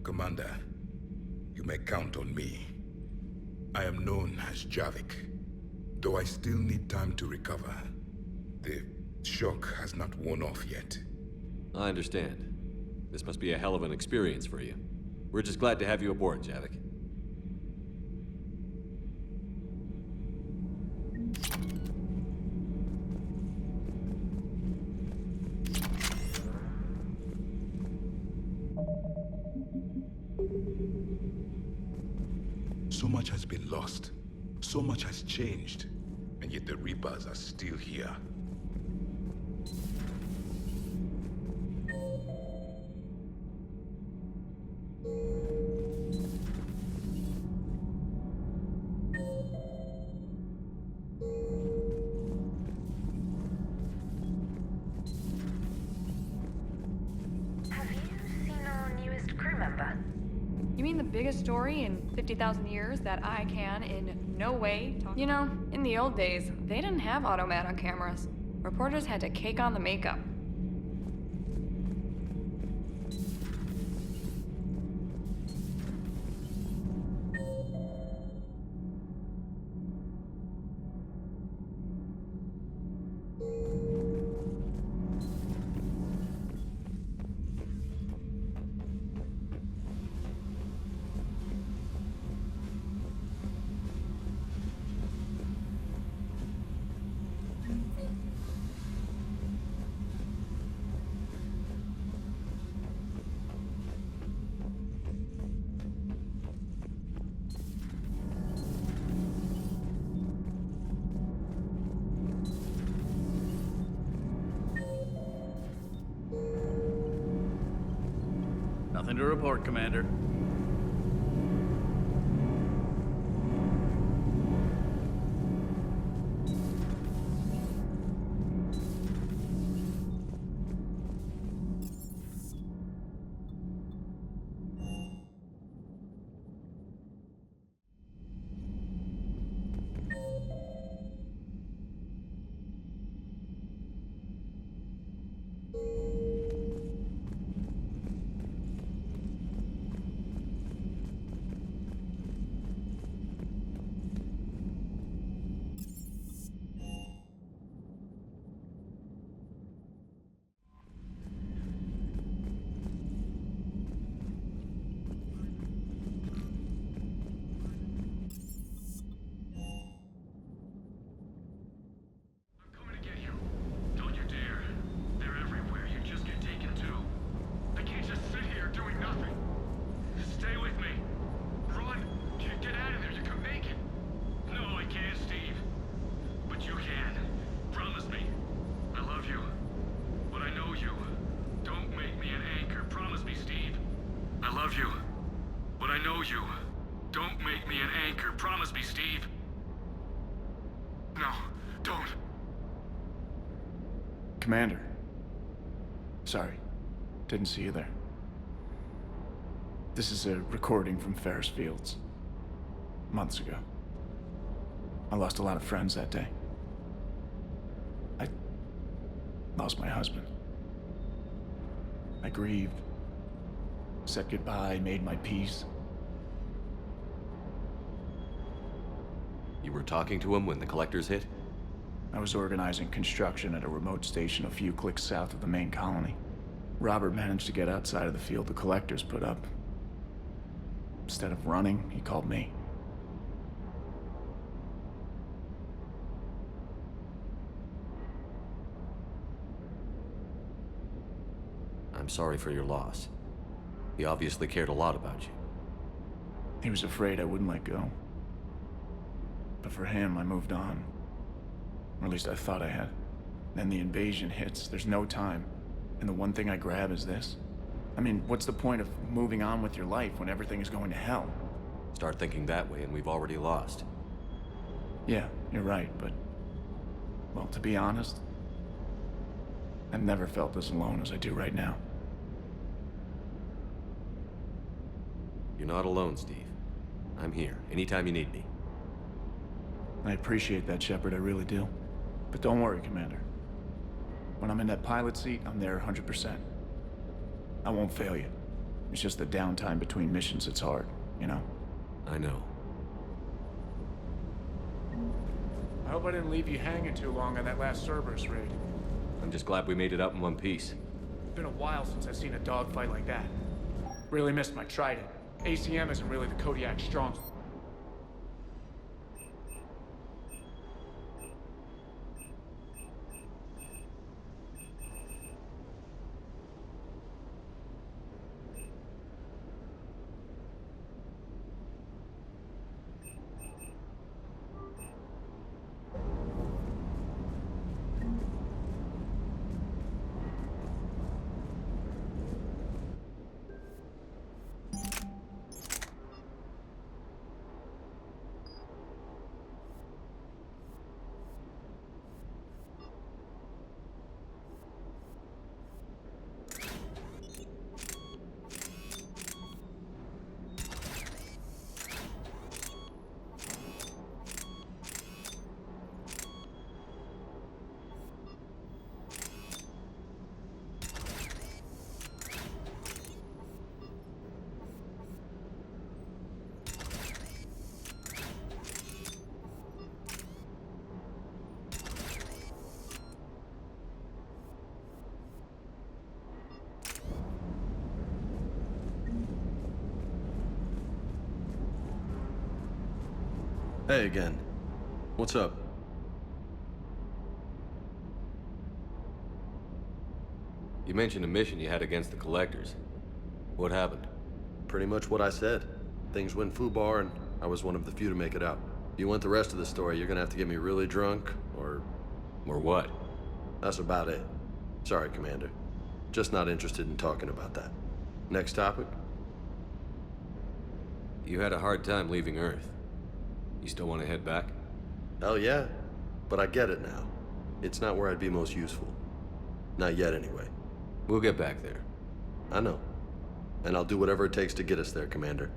Speaker 8: Commander, you may count on me. I am known as Javik, though I still need time to recover. The shock has not worn off yet.
Speaker 3: I understand. This must be a hell of an experience for you. We're just glad to have you aboard, Javik.
Speaker 8: So much has been lost. So much has changed. And yet the Reapers are still here.
Speaker 11: Have you seen our newest crew member?
Speaker 7: You mean the biggest story in 50,000 years that I can in no way talk? You know, in the old days, they didn't have automat on cameras. Reporters had to cake on the makeup.
Speaker 12: Nothing to report, Commander.
Speaker 13: Don't make me an anchor. Promise me, Steve. No, don't.
Speaker 14: Commander. Sorry. Didn't see you there. This is a recording from Ferris Fields. Months ago. I lost a lot of friends that day. I lost my husband. I grieved. Said goodbye, made my peace.
Speaker 3: You were talking to him when the collectors hit?
Speaker 14: I was organizing construction at a remote station a few clicks south of the main colony. Robert managed to get outside of the field the collectors put up. Instead of running, he called me.
Speaker 3: I'm sorry for your loss. He obviously cared a lot about you.
Speaker 14: He was afraid I wouldn't let go. But for him, I moved on. Or at least I thought I had. Then the invasion hits, there's no time. And the one thing I grab is this. I mean, what's the point of moving on with your life when everything is going to hell?
Speaker 3: Start thinking that way and we've already lost.
Speaker 14: Yeah, you're right, but... well, to be honest, I've never felt as alone as I do right now.
Speaker 3: You're not alone, Steve. I'm here, anytime you need me.
Speaker 14: I appreciate that, Shepard, I really do. But don't worry, Commander. When I'm in that pilot seat, I'm there 100%. I won't fail you. It's just the downtime between missions that's hard, you know?
Speaker 3: I know.
Speaker 14: I hope I didn't leave you hanging too long on that last Cerberus raid.
Speaker 3: I'm just glad we made it out in one piece.
Speaker 14: It's been a while since I've seen a dogfight like that. Really missed my trident. ACM isn't really the Kodiak strong.
Speaker 5: Hey again. What's up?
Speaker 3: You mentioned a mission you had against the collectors. What happened?
Speaker 5: Pretty much what I said. Things went foobar, and I was one of the few to make it out. If you want the rest of the story, you're gonna have to get me really drunk, or...
Speaker 3: Or what?
Speaker 5: That's about it. Sorry, Commander. Just not interested in talking about that. Next topic?
Speaker 3: You had a hard time leaving Earth. You still want to head back?
Speaker 5: Hell yeah. But I get it now. It's not where I'd be most useful. Not yet, anyway.
Speaker 3: We'll get back there.
Speaker 5: I know. And I'll do whatever it takes to get us there, Commander.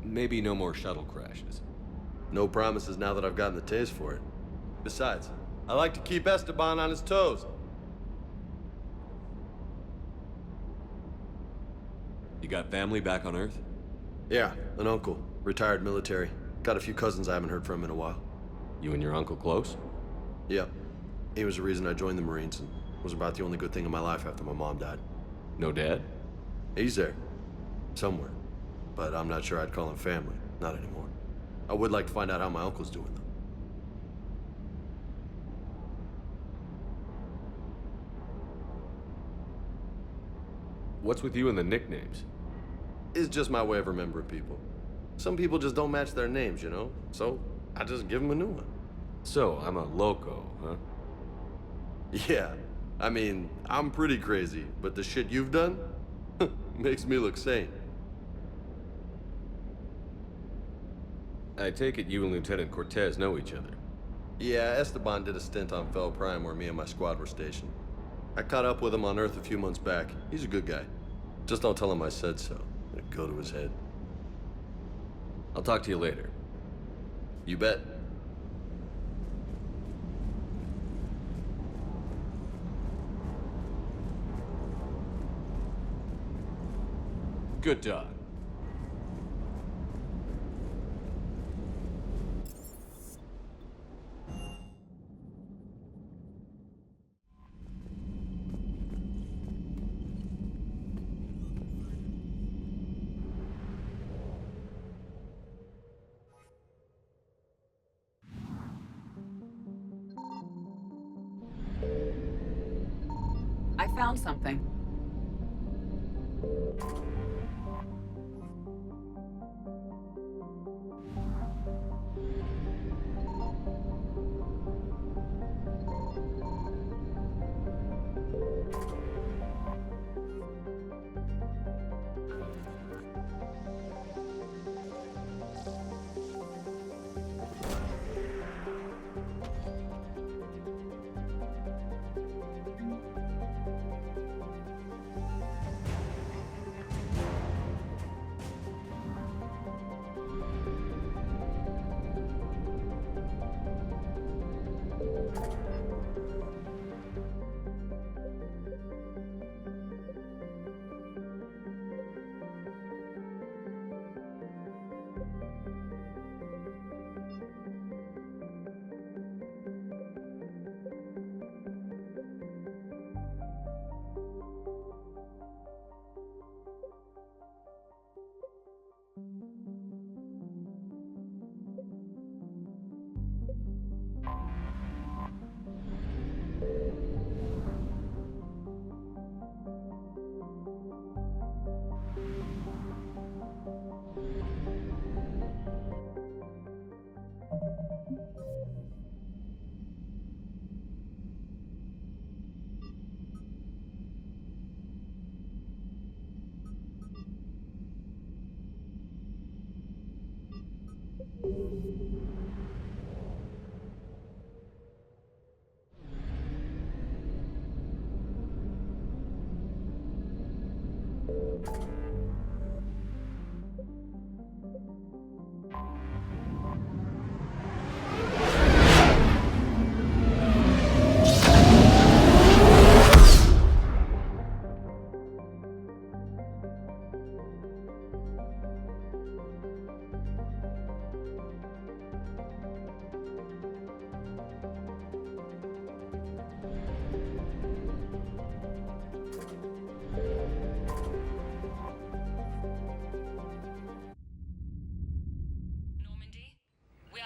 Speaker 3: Maybe no more shuttle crashes.
Speaker 5: No promises now that I've gotten the taste for it. Besides, I like to keep Esteban on his toes.
Speaker 3: You got family back on Earth?
Speaker 5: Yeah, an uncle. Retired military. Got a few cousins I haven't heard from in a while.
Speaker 3: You and your uncle close?
Speaker 5: Yep. He was the reason I joined the Marines and was about the only good thing in my life after my mom died.
Speaker 3: No dad?
Speaker 5: He's there. Somewhere. But I'm not sure I'd call him family. Not anymore. I would like to find out how my uncle's doing, though.
Speaker 3: What's with you and the nicknames?
Speaker 5: It's just my way of remembering people. Some people just don't match their names, you know? So, I just give them a new one.
Speaker 3: So, I'm a loco, huh?
Speaker 5: Yeah. I mean, I'm pretty crazy, but the shit you've done makes me look sane.
Speaker 3: I take it you and Lieutenant Cortez know each other.
Speaker 5: Yeah, Esteban did a stint on Fel Prime where me and my squad were stationed. I caught up with him on Earth a few months back. He's a good guy. Just don't tell him I said so. It'll go to his head.
Speaker 3: I'll talk to you later.
Speaker 5: You bet.
Speaker 3: Good dog.
Speaker 1: I found something.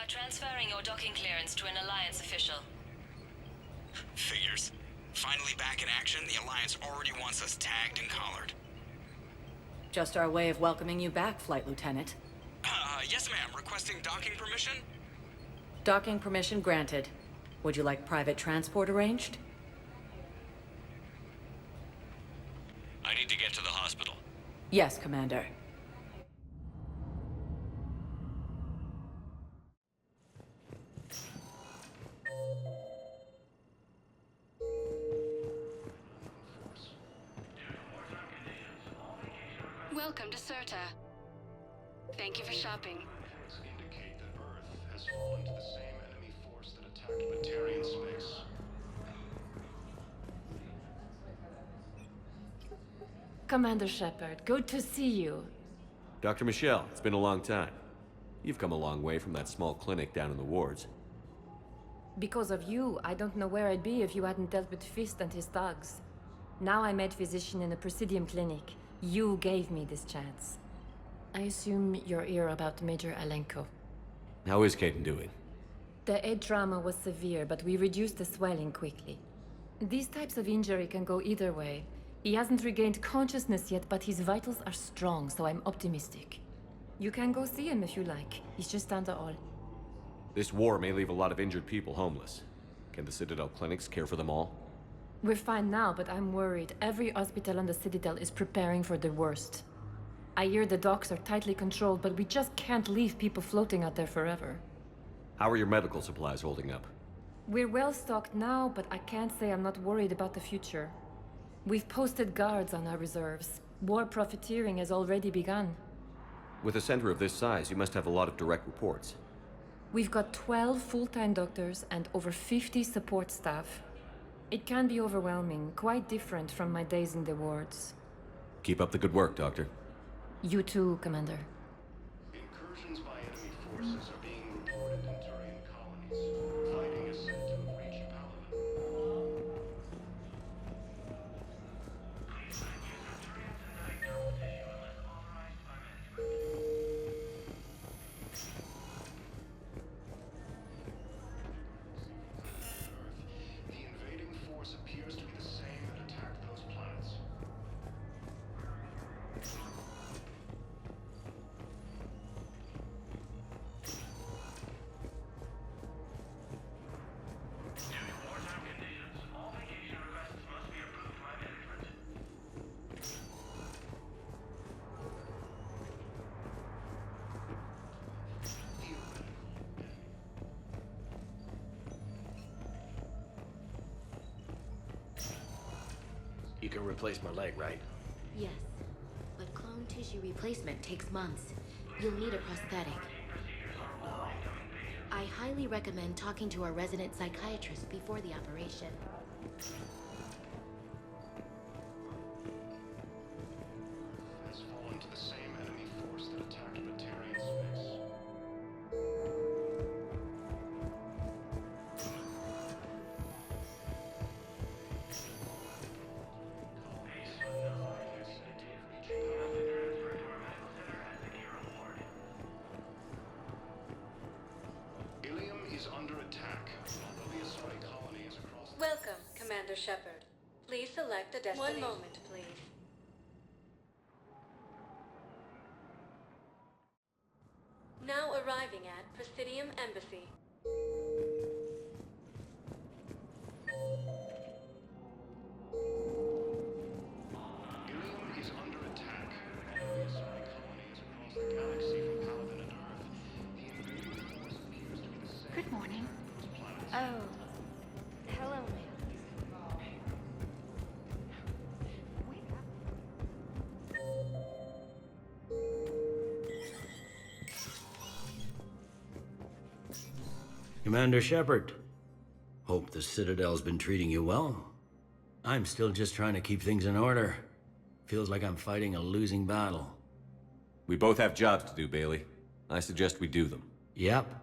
Speaker 15: Transferring your docking clearance to an Alliance official.
Speaker 16: Figures. Finally back in action, the Alliance already wants us tagged and collared.
Speaker 1: Just our way of welcoming you back, Flight Lieutenant.
Speaker 16: Yes ma'am. Requesting docking permission?
Speaker 1: Docking permission granted. Would you like private transport arranged?
Speaker 16: I need to get to the hospital.
Speaker 1: Yes, Commander.
Speaker 17: Welcome to Serta. Thank you for shopping.
Speaker 18: Indicate that Earth has fallen to the same enemy force that attacked Batarian space.
Speaker 19: Commander Shepard, good to see you.
Speaker 3: Dr. Michelle, it's been a long time. You've come a long way from that small clinic down in the wards.
Speaker 19: Because of you, I don't know where I'd be if you hadn't dealt with Fist and his thugs. Now I'm med physician in a Presidium clinic. You gave me this chance. I assume you're here about Major Alenko.
Speaker 3: How is Caden doing?
Speaker 19: The head trauma was severe, but we reduced the swelling quickly. These types of injury can go either way. He hasn't regained consciousness yet, but his vitals are strong, so I'm optimistic. You can go see him if you like. He's just down the hall.
Speaker 3: This war may leave a lot of injured people homeless. Can the Citadel clinics care for them all?
Speaker 19: We're fine now, but I'm worried. Every hospital on the Citadel is preparing for the worst. I hear the docks are tightly controlled, but we just can't leave people floating out there forever.
Speaker 3: How are your medical supplies holding up?
Speaker 19: We're well stocked now, but I can't say I'm not worried about the future. We've posted guards on our reserves. War profiteering has already begun.
Speaker 3: With a center of this size, you must have a lot of direct reports.
Speaker 19: We've got 12 full-time doctors and over 50 support staff. It can be overwhelming, quite different from my days in the wards.
Speaker 3: Keep up the good work, Doctor.
Speaker 19: You too, Commander.
Speaker 18: Incursions by enemy forces are being reported in Turian colonies. Fighting is said to have reached Paladin. The invading force appears to be the same that attacked those planets.
Speaker 9: You can replace my leg, right?
Speaker 20: Yes, but clone tissue replacement takes months. You'll need a prosthetic. I highly recommend talking to our resident psychiatrist before the operation.
Speaker 18: Has fallen to the same enemy force that attacked Batarian space. Ilium is under attack. Although the Asari colony is across the...
Speaker 15: Welcome, Commander Shepard. Please select a destination. 1 moment, please. Now arriving at Presidium Embassy.
Speaker 18: Ilium is under attack. Although the Asari colony is across the galaxy from Paladin and Earth, the invading force appears to be the same.
Speaker 11: Good morning.
Speaker 18: Planets.
Speaker 11: Oh. Hello, ma'am.
Speaker 9: Commander Shepard. Hope the Citadel's been treating you well. I'm still just trying to keep things in order. Feels like I'm fighting a losing battle.
Speaker 3: We both have jobs to do, Bailey. I suggest we do them.
Speaker 9: Yep.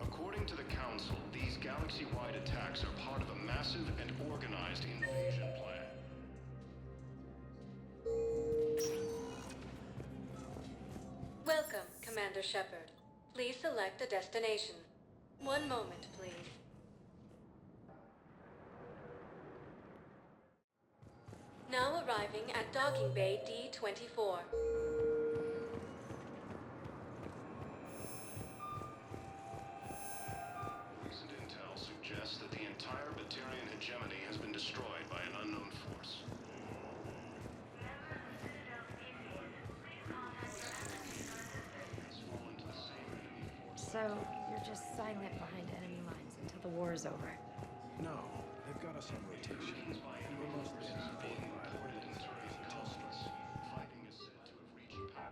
Speaker 18: According to the Council, these galaxy-wide attacks are part of a massive and organized invasion plan.
Speaker 15: Welcome, Commander Shepard. Please select a destination. 1 moment, please. Now arriving at Docking Bay D-24.
Speaker 18: Recent intel suggests that the entire Batarian hegemony has been destroyed by an unknown force.
Speaker 21: So, you're just silent behind enemy lines until the war is over?
Speaker 22: No, they've got us on rotation. And we're mostly unimportant by the way.
Speaker 18: Fighting is said to have reached power.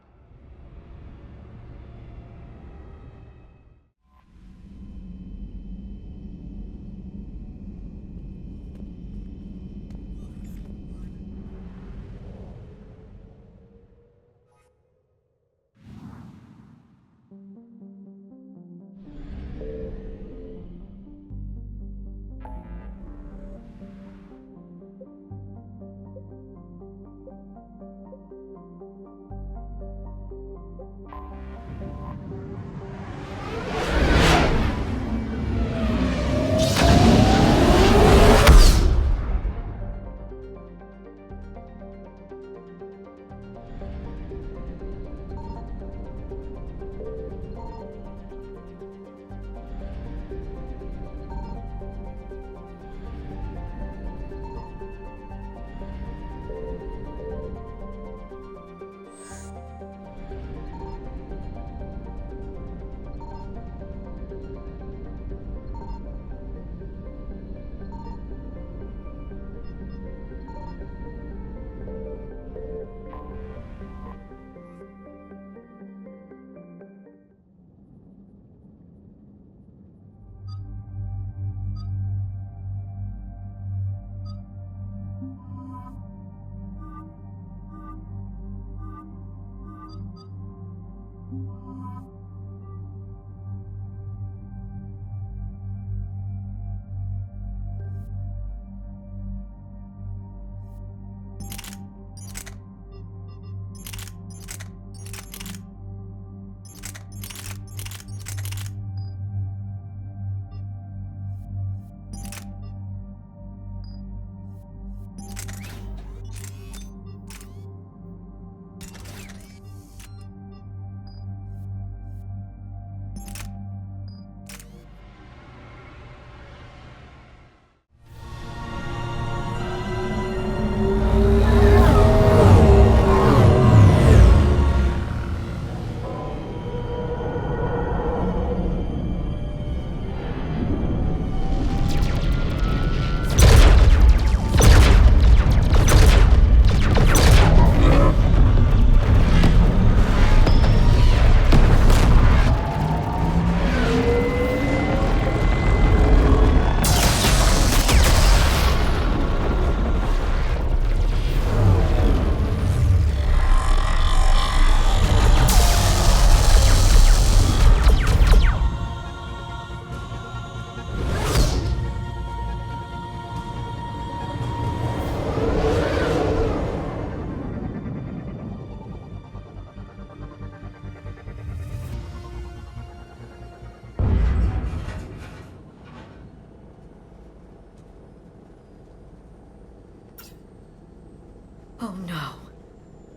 Speaker 6: Oh no.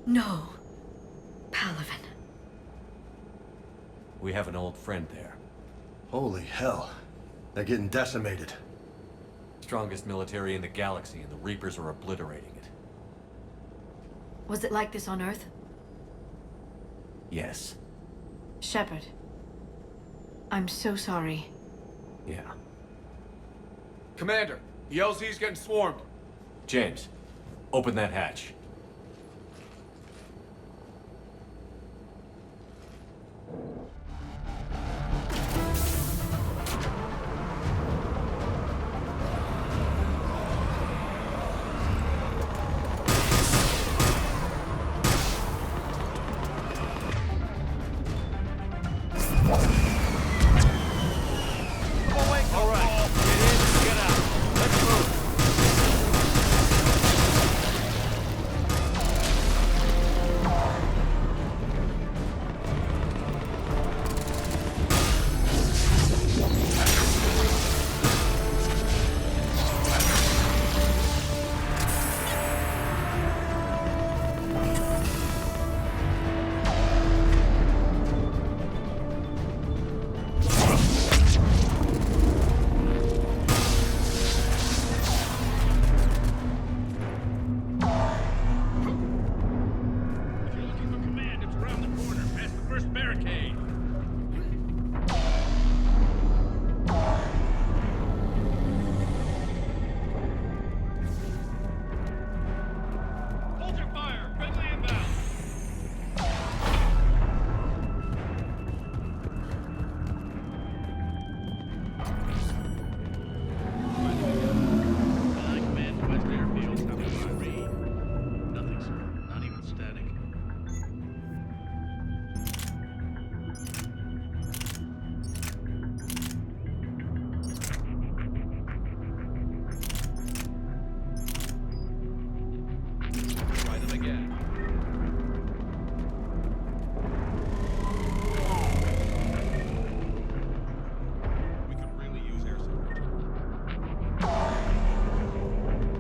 Speaker 6: No. Palaven.
Speaker 3: We have an old friend there.
Speaker 5: Holy hell. They're getting decimated.
Speaker 3: Strongest military in the galaxy, and the Reapers are obliterating it.
Speaker 6: Was it like this on Earth?
Speaker 3: Yes.
Speaker 6: Shepard. I'm so sorry.
Speaker 3: Yeah.
Speaker 23: Commander, the LZ's getting swarmed.
Speaker 3: James, open that hatch.
Speaker 13: first barricade. Hold your fire! Friendly inbound!
Speaker 12: I command West Airfield. How do I read? Nothing, sir. Not even static.
Speaker 13: Try them again. We could really use air support.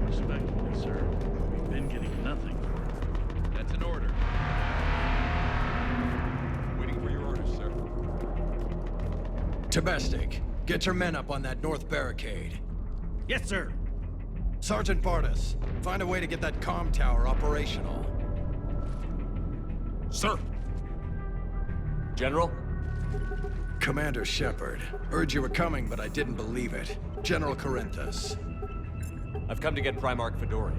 Speaker 12: Respectfully, sir. We've been getting nothing.
Speaker 13: That's an order. Waiting for your orders, sir.
Speaker 22: Domestic, get your men up on that north barricade.
Speaker 13: Yes, sir.
Speaker 22: Sergeant Bartis, find a way to get that comm tower operational.
Speaker 3: Sir. General?
Speaker 22: Commander Shepard, heard you were coming, but I didn't believe it. General Corinthus.
Speaker 3: I've come to get Primarch Fedorian.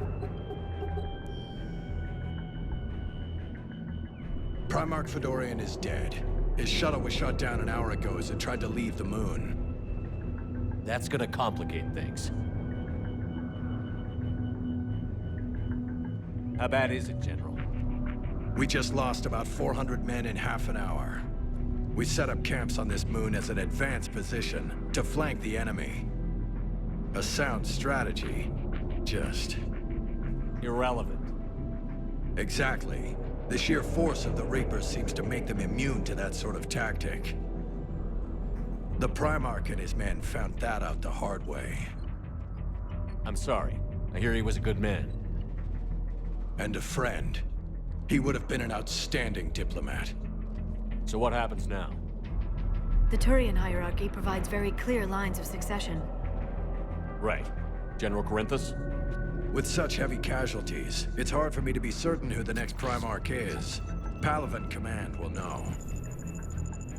Speaker 22: Primarch Fedorian is dead. His shuttle was shot down an hour ago as it tried to leave the moon.
Speaker 3: That's gonna complicate things. How bad is it, General?
Speaker 22: We just lost about 400 men in half an hour. We set up camps on this moon as an advanced position to flank the enemy. A sound strategy. Just...
Speaker 3: irrelevant.
Speaker 22: Exactly. The sheer force of the Reapers seems to make them immune to that sort of tactic. The Primarch and his men found that out the hard way.
Speaker 3: I'm sorry. I hear he was a good man.
Speaker 22: And a friend. He would have been an outstanding diplomat.
Speaker 3: So what happens now?
Speaker 6: The Turian hierarchy provides very clear lines of succession.
Speaker 3: Right. General Corinthus?
Speaker 22: With such heavy casualties, it's hard for me to be certain who the next Primarch is. Palaven Command will know.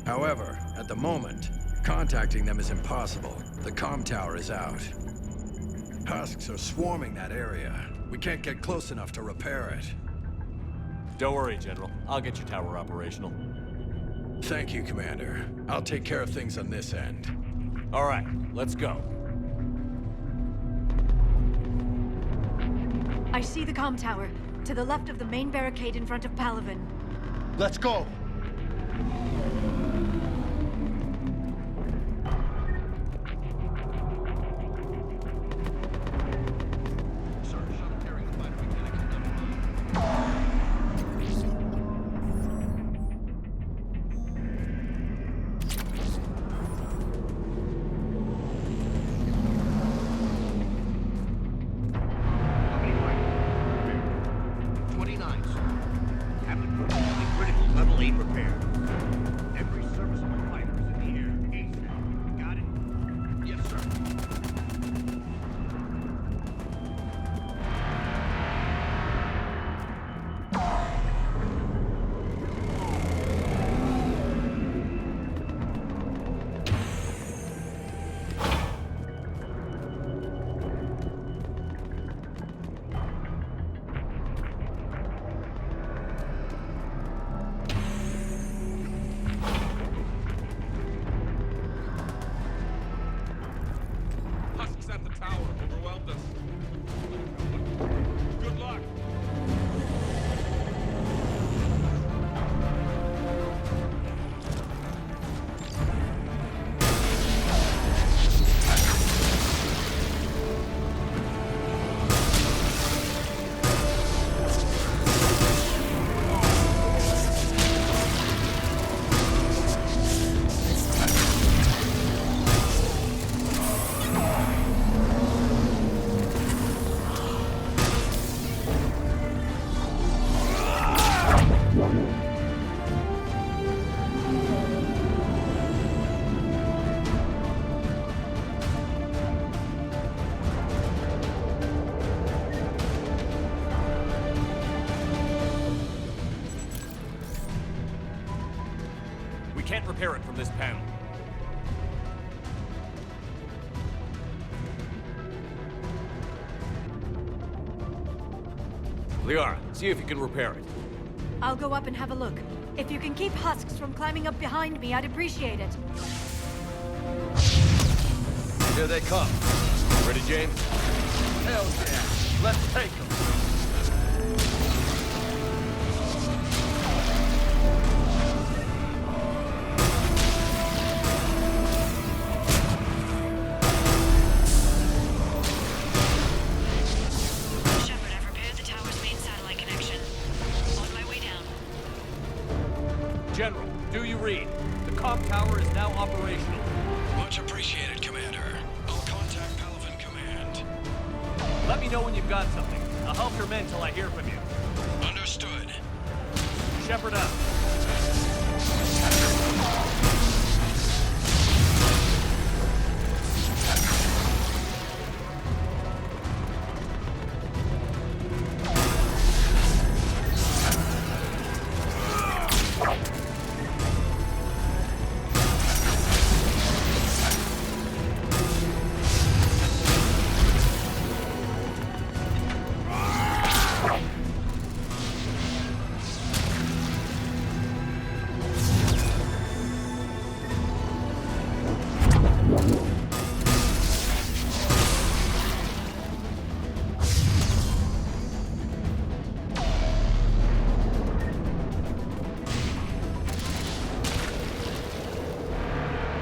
Speaker 22: However, at the moment, contacting them is impossible. The comm tower is out. Husks are swarming that area. We can't get close enough to repair it.
Speaker 3: Don't worry, General. I'll get your tower operational.
Speaker 22: Thank you, Commander. I'll take care of things on this end.
Speaker 3: All right, let's go.
Speaker 6: I see the comm tower, to the left of the main barricade in front of Palaven.
Speaker 22: Let's go!
Speaker 2: can't repair it from this panel. Liara, see if you can repair it.
Speaker 6: I'll go up and have a look. If you can keep husks from climbing up behind me, I'd appreciate it.
Speaker 3: Here they come. Ready, James?
Speaker 23: Hell yeah. Let's take them.
Speaker 17: Shepard, I've repaired the tower's main satellite connection. On my way down.
Speaker 2: General, do you read? The comm tower is now operational.
Speaker 18: Much appreciated, Commander. I'll contact Palaven Command.
Speaker 2: Let me know when you've got something. I'll help your men till I hear from you.
Speaker 18: Understood.
Speaker 2: Shepard up.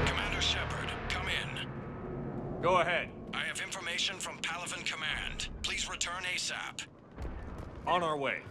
Speaker 18: Commander Shepard, come in.
Speaker 2: Go ahead.
Speaker 18: I have information from Palaven Command. Please return ASAP.
Speaker 2: On our way.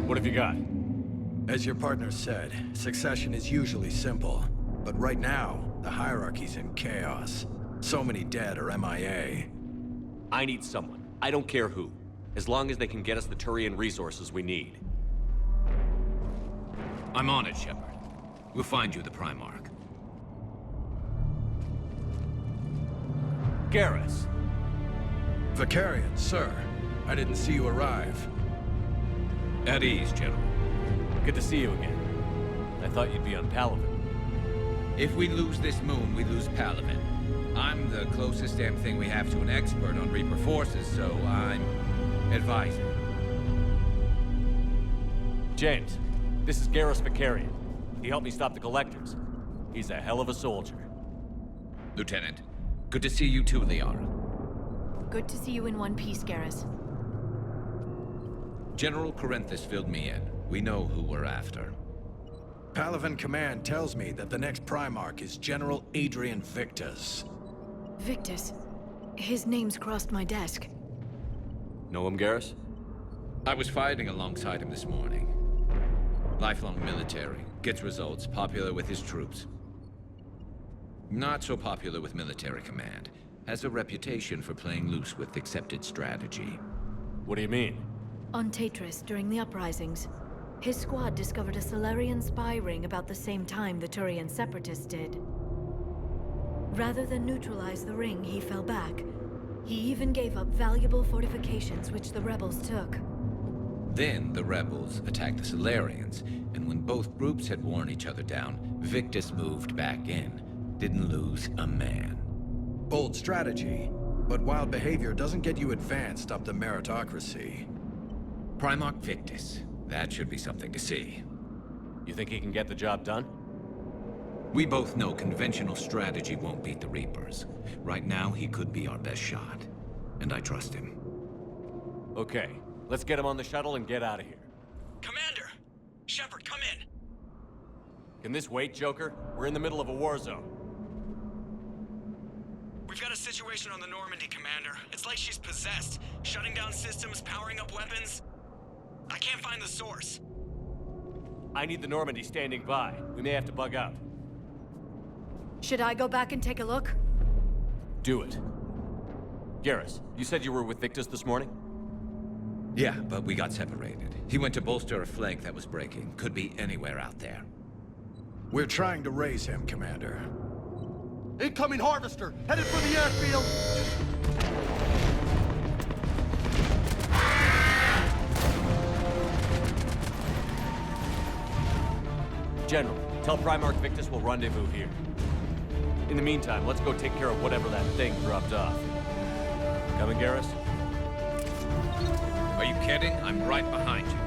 Speaker 2: What have you got?
Speaker 22: As your partner said, succession is usually simple. But right now, the hierarchy's in chaos. So many dead or MIA.
Speaker 3: I need someone. I don't care who. As long as they can get us the Turian resources we need.
Speaker 4: I'm on it, Shepard. We'll find you the Primarch.
Speaker 2: Garrus.
Speaker 22: Vicarian, sir. I didn't see you arrive.
Speaker 4: At ease, General.
Speaker 2: Good to see you again. I thought you'd be on Palaven.
Speaker 10: If we lose this moon, we lose Palaven. I'm the closest damn thing we have to an expert on Reaper forces, so I'm advising.
Speaker 2: James, this is Garrus Vicarian. He helped me stop the Collectors. He's a hell of a soldier.
Speaker 10: Lieutenant, good to see you too, Liara.
Speaker 6: Good to see you in one piece, Garrus.
Speaker 10: General Corinthus filled me in. We know who we're after.
Speaker 22: Palaven Command tells me that the next Primarch is General Adrian Victus.
Speaker 6: Victus. His name's crossed my desk.
Speaker 3: Know him, Garrus?
Speaker 10: I was fighting alongside him this morning. Lifelong military, gets results, popular with his troops. Not so popular with military command. Has a reputation for playing loose with accepted strategy.
Speaker 2: What do you mean?
Speaker 6: On Tatris, during the uprisings, his squad discovered a Solarian spy ring about the same time the Turian separatists did. Rather than neutralize the ring, he fell back. He even gave up valuable fortifications which the rebels took.
Speaker 10: Then the rebels attacked the Solarians, and when both groups had worn each other down, Victus moved back in. Didn't lose a man.
Speaker 22: Bold strategy, but wild behavior doesn't get you advanced up the meritocracy.
Speaker 10: Primarch Victus. That should be something to see.
Speaker 2: You think he can get the job done?
Speaker 10: We both know conventional strategy won't beat the Reapers. Right now, he could be our best shot. And I trust him.
Speaker 2: Okay, let's get him on the shuttle and get out of here.
Speaker 16: Commander! Shepard, come in!
Speaker 2: Can this wait, Joker? We're in the middle of a war zone.
Speaker 16: We've got a situation on the Normandy, Commander. It's like she's possessed. Shutting down systems, powering up weapons. I can't find the source.
Speaker 2: I need the Normandy standing by. We may have to bug out.
Speaker 1: Should I go back and take a look?
Speaker 2: Do it. Garrus, you said you were with Victus this morning?
Speaker 10: Yeah, but we got separated. He went to bolster a flank that was breaking. Could be anywhere out there.
Speaker 22: We're trying to raise him, Commander.
Speaker 23: Incoming harvester, headed for the airfield.
Speaker 2: General, tell Primarch Victus we'll rendezvous here. In the meantime, let's go take care of whatever that thing dropped off. Coming, Garrus?
Speaker 10: Are you kidding? I'm right behind you.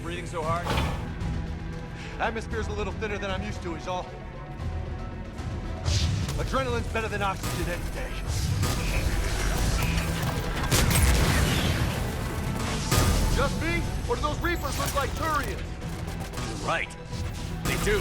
Speaker 2: Breathing so hard?
Speaker 23: Atmosphere's a little thinner than I'm used to, is all. Adrenaline's better than oxygen any day. Just me? Or do those Reapers look like Turians?
Speaker 2: You're right. They do.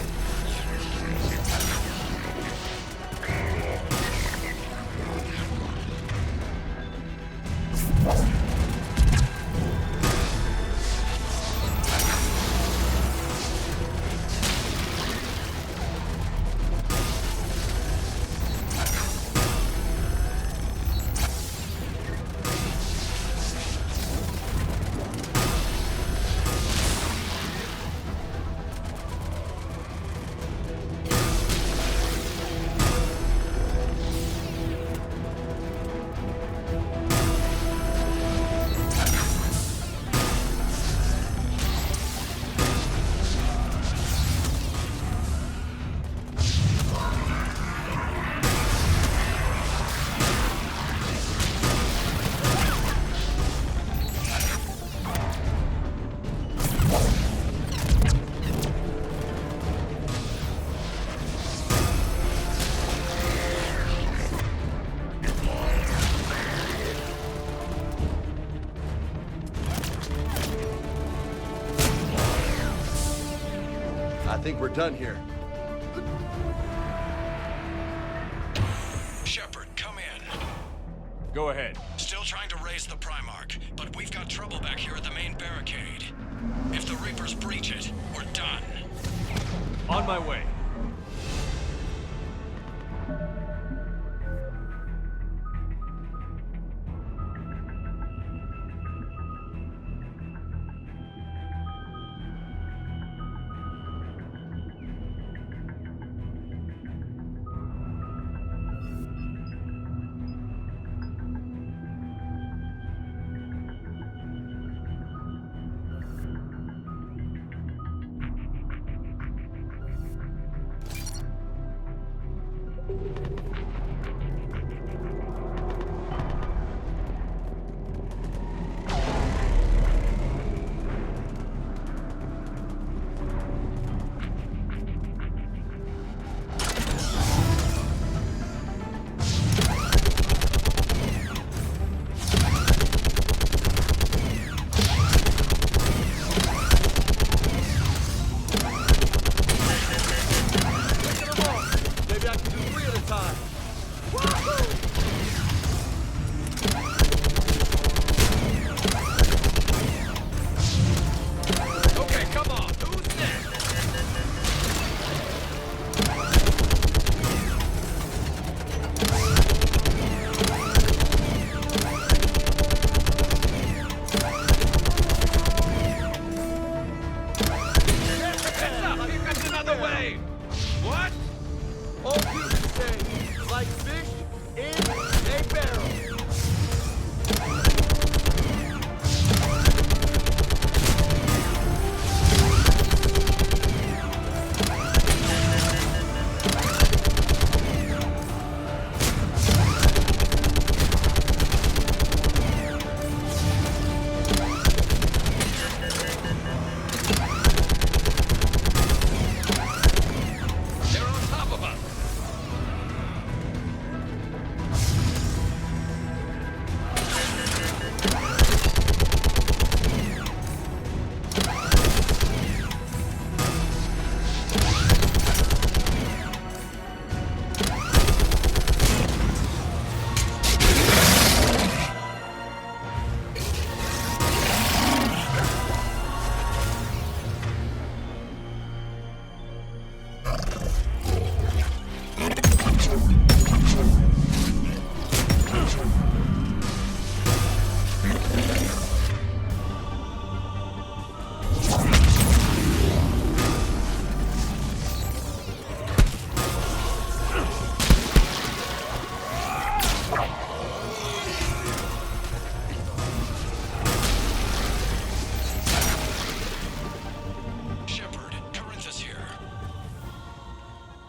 Speaker 23: I think we're done here.
Speaker 16: Shepard, come in.
Speaker 2: Go ahead.
Speaker 16: Still trying to raise the Primarch, but we've got trouble back here at the main barricade. If the Reapers breach it, we're done.
Speaker 2: On my way.
Speaker 23: Maybe I can do 3 at a time.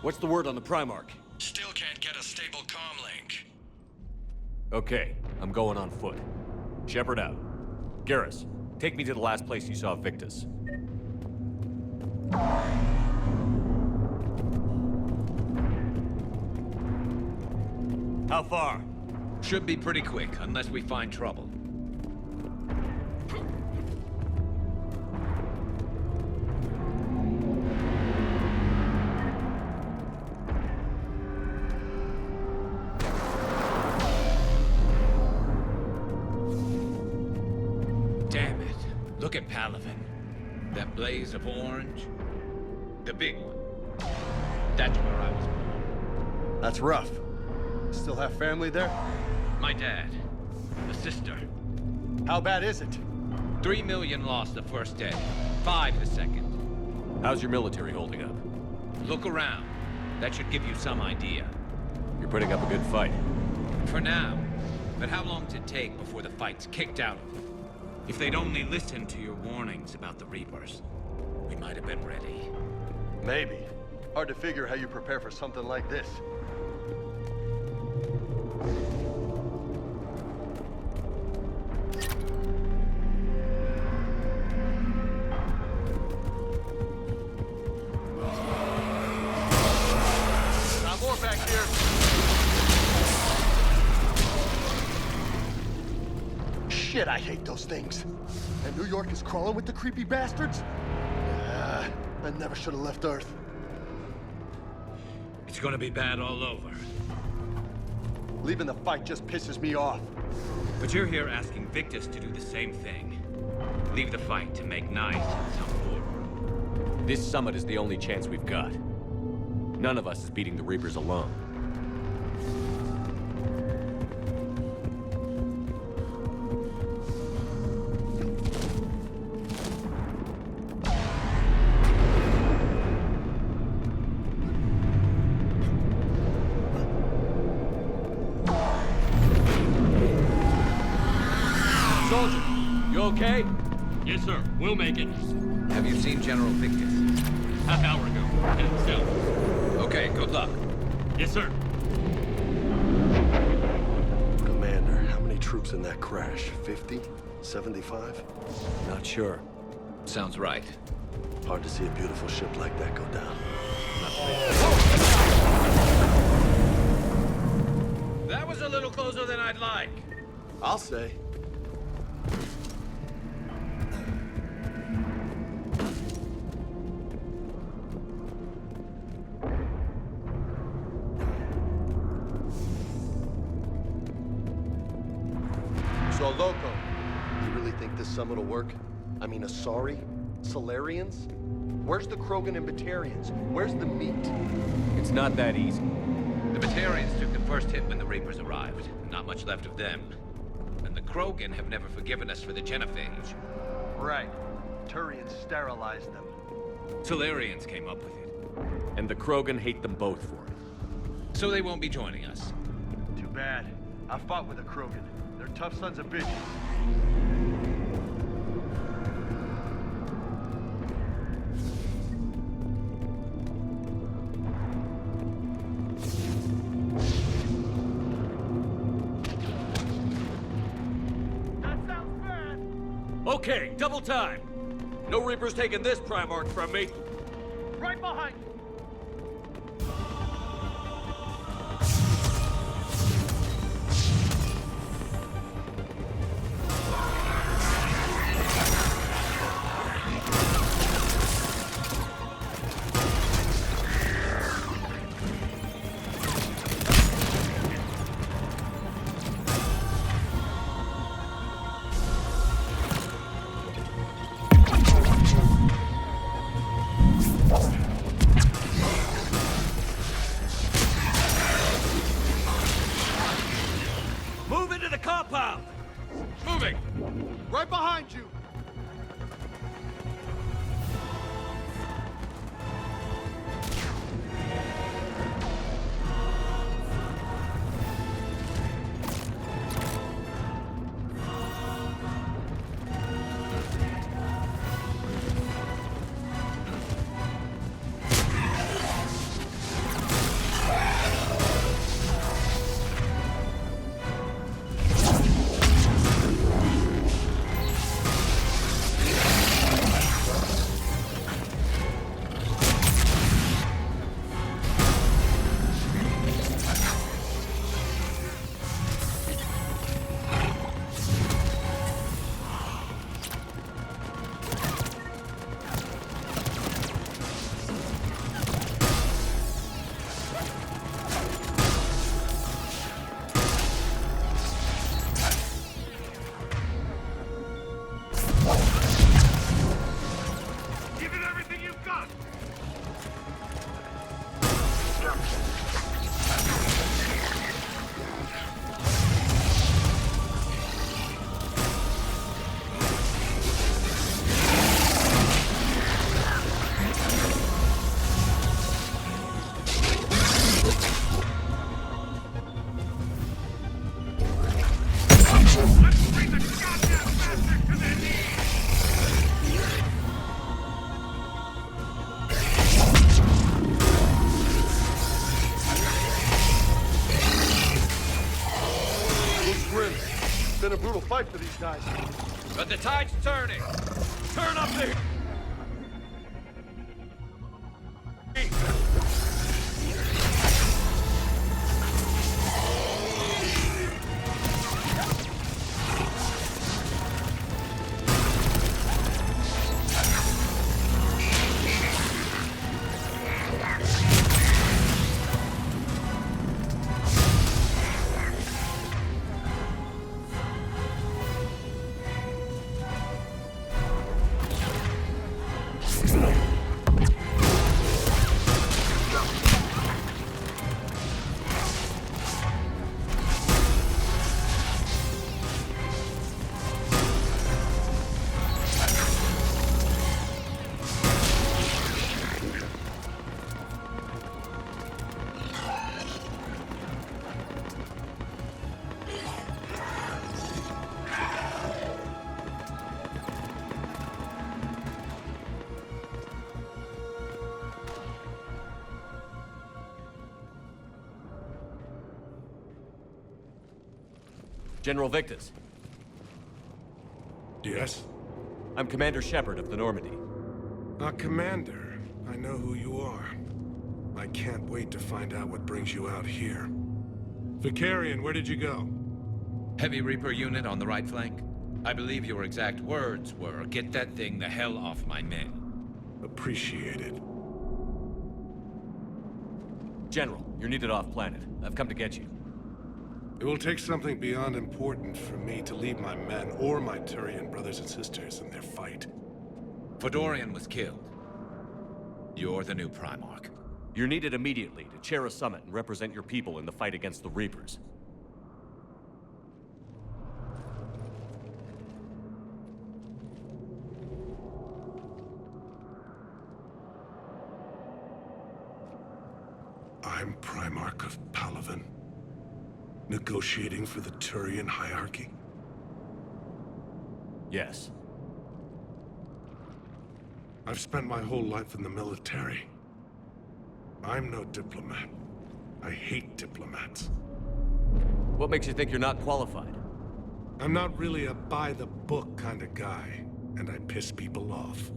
Speaker 2: What's the word on the Primarch?
Speaker 16: Still can't get a stable comm link.
Speaker 2: Okay, I'm going on foot. Shepard out. Garrus, take me to the last place you saw Victus. How far?
Speaker 10: Should be pretty quick, unless we find trouble. Damn it. Look at Palaven. That blaze of orange. The big one. That's where I was born.
Speaker 5: That's rough. Still have family there?
Speaker 10: My dad. A sister.
Speaker 5: How bad is it?
Speaker 10: 3 million lost the first day. 5 the second.
Speaker 2: How's your military holding up?
Speaker 10: Look around. That should give you some idea.
Speaker 2: You're putting up a good fight.
Speaker 10: For now. But how long did it take before the fight's kicked out of you? If they'd only listened to your warnings about the Reapers, we might have been ready.
Speaker 5: Maybe. Hard to figure how you prepare for something like this. Got more back here. Shit, I hate those things. And New York is crawling with the creepy bastards? I never should have left Earth.
Speaker 10: It's gonna be bad all over.
Speaker 5: Leaving the fight just pisses me off.
Speaker 10: But you're here asking Victus to do the same thing. Leave the fight to make nice and some forward.
Speaker 2: This summit is the only chance we've got. None of us is beating the Reapers alone. Soldier, you okay?
Speaker 12: Yes, sir. We'll make it.
Speaker 10: Have you seen General Victus?
Speaker 12: Half hour ago. Headed south.
Speaker 10: Okay, good luck.
Speaker 12: Yes, sir.
Speaker 5: Commander, how many troops in that crash? 50? 75?
Speaker 2: Not sure.
Speaker 10: Sounds right.
Speaker 5: Hard to see a beautiful ship like that go down.
Speaker 10: That was a little closer than I'd like.
Speaker 5: I'll say. So, Loco, you really think this summit will work? I mean, Asari? Solarians? Where's the Krogan and Batarians? Where's the meat?
Speaker 2: It's not that easy.
Speaker 10: The Batarians took the first hit when the Reapers arrived. Not much left of them. And the Krogan have never forgiven us for the genophage.
Speaker 5: Right. Turians sterilized them.
Speaker 10: Solarians came up with it.
Speaker 2: And the Krogan hate them both for it.
Speaker 10: So they won't be joining us.
Speaker 5: Too bad. I fought with a Krogan. They're tough sons of bitches.
Speaker 2: Okay, double time. No Reapers taking this Primarch from me.
Speaker 23: Right behind you.
Speaker 2: Move into the compound!
Speaker 10: Moving!
Speaker 23: Right behind you.
Speaker 13: guys.
Speaker 10: But the tide's turning!
Speaker 13: Turn up there!
Speaker 2: General Victus.
Speaker 7: Yes?
Speaker 2: I'm Commander Shepard of the Normandy.
Speaker 7: Commander. I know who you are. I can't wait to find out what brings you out here. Vicarian, where did you go?
Speaker 10: Heavy Reaper unit on the right flank. I believe your exact words were, "Get that thing the hell off my men."
Speaker 7: Appreciated.
Speaker 2: General, you're needed off-planet. I've come to get you.
Speaker 7: It will take something beyond important for me to leave my men or my Turian brothers and sisters in their fight.
Speaker 10: Fedorian was killed. You're the new Primarch.
Speaker 2: You're needed immediately to chair a summit and represent your people in the fight against the Reapers.
Speaker 7: I'm Primarch of Palaven. Negotiating for the Turian hierarchy?
Speaker 2: Yes.
Speaker 7: I've spent my whole life in the military. I'm no diplomat. I hate diplomats.
Speaker 2: What makes you think you're not qualified?
Speaker 7: I'm not really a by-the-book kind of guy, and I piss people off.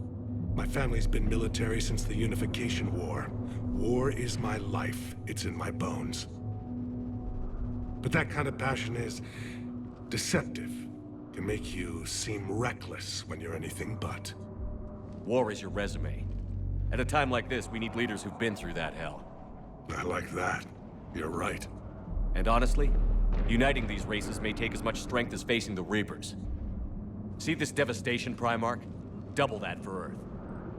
Speaker 7: My family's been military since the Unification War. War is my life. It's in my bones. But that kind of passion is deceptive. Can make you seem reckless when you're anything but.
Speaker 2: War is your resume. At a time like this, we need leaders who've been through that hell.
Speaker 7: I like that. You're right.
Speaker 2: And honestly, uniting these races may take as much strength as facing the Reapers. See this devastation, Primarch? Double that for Earth.